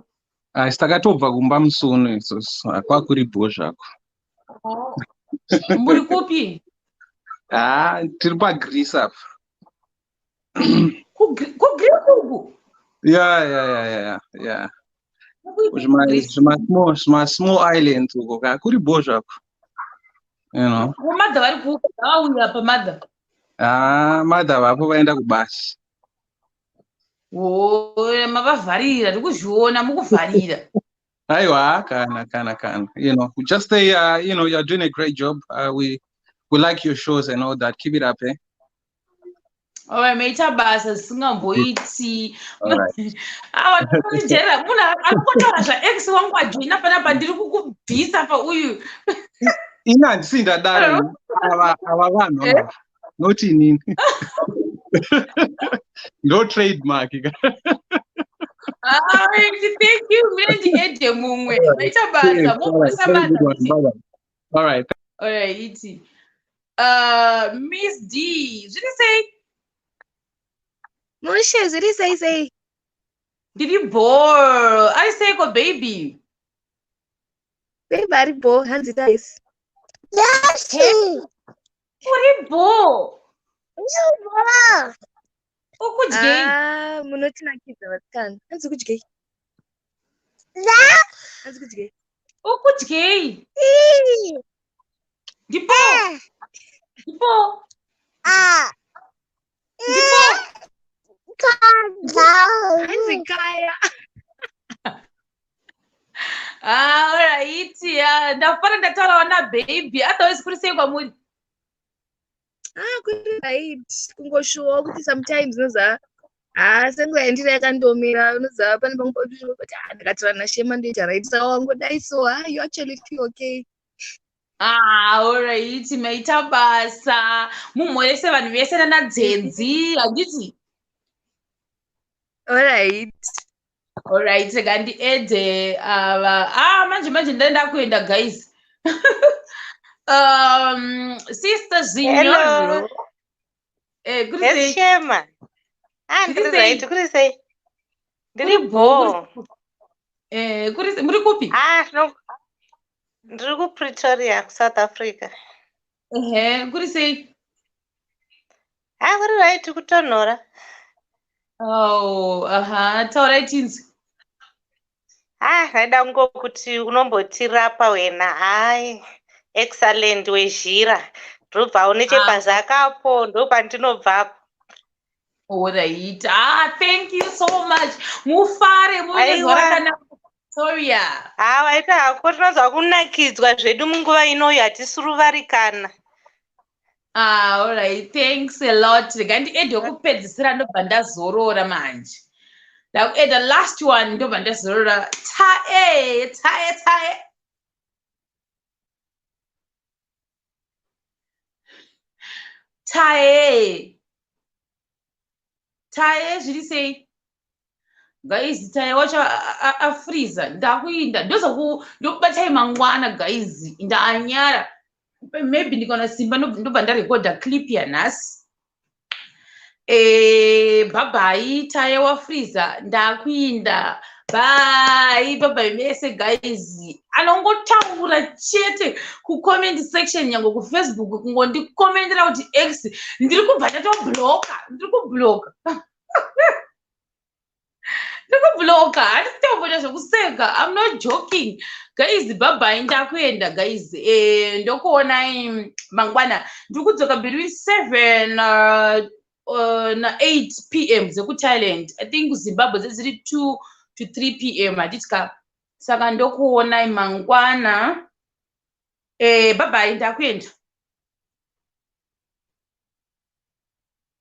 Takatobva kumba musono izvozvo kwakuri bo zvako. Muri kupi? Tiri paGreece apa. KuGreece uku? Yeah. Small islands uko kuri bo zvako. You know. Madha vari kuuya pamadha. Madha vapo vaenda kubasa. Mavavharira ndikuzviona mukuvharira. Aiwa, kana. You know, just say you're doing a great job. We like your shows and all that. Keep it up, eh? Alright, meita basa singamboiti. Ndinojera munhu arikutaura zvaex wangu ajoina panapa ndiri kukubvisa pauyu. Ina handisinda daro ava vanhu not inini. No trademark. Thank you, Mendi mumwe. Meita basa mupisa basa. All right. Miss D, zviri sei? Moshe, zviri sei. Ndiri bore. Ari seiko baby. Baby ari bore, hanzi guys. Yes. Uri bore. Bore. Ukudyei. Munotinakidza vasikana. Hanzi kudyei. Hanzi kudyei. Ukudyei. Ndipo. Ndipo. Ndipo. Hanzi kaya. Alright. Ndafana ndataurawo nababy. Otherwise kuri sei kwamuri? Kuri right. Kungoshuwa kuti sometimes unoziva. Senguva yandiri yakandomira unoziva pane pamwe kuti ndakatora nashema ndoita right. Saka wangodai so you actually feel okay. Alright. Maita basa. Mumhorese vanhu vese nanadzenzi. Handiti? Alright. Alright. Gandi ede manje ndaenda kuenda guys. Sister Zinyoro. Yes, Shema. Ndiri right, kuri sei? Ndiri bo. Muri kupi? Ndiri ku Pretoria, South Africa. Kuri sei? Kuri right kutonhora. Taurai tinzi. Ndaida kuti unombotirapa wena. Excellent wezhira. Ndobva nechepazakapo ndopandinobvapo. Alright. Thank you so much. Mufare muvezwa rakanaka Victoria. Waita hako tinozwa kunakidzwa zvedu munguva inoyi hatisuruvarikana. Alright. Thanks a lot. Gandi ede kupedzisira ndobva ndazorora manje. The last one ndobva ndazorora. Tae. Tae zviri sei? Guys, Tae wacho afreeza. Ndakuinda. Ndobatai mangwana guys. Ndaanyara. Maybe ndikona simba ndobva ndarekodha clip yanhasi. Bye Tae wafreeza. Ndakuinda. Bye mese guys. Anongotaura chete kucomment section yangu kuFacebook kungondikomendera kuti X ndiri kubva ndatobloka. Ndiri kubloka. Handitombota zvokuseka. I'm not joking. Guys, bye ndakuenda guys. Ndokuonai mangwana. Ndiri kudzoka between 7 na 8 p.m. dzekuThailand. I think Zimbabwe dziri 2 to 3 p.m. Haditka. Saka ndokuonai mangwana. Bye ndakuenda.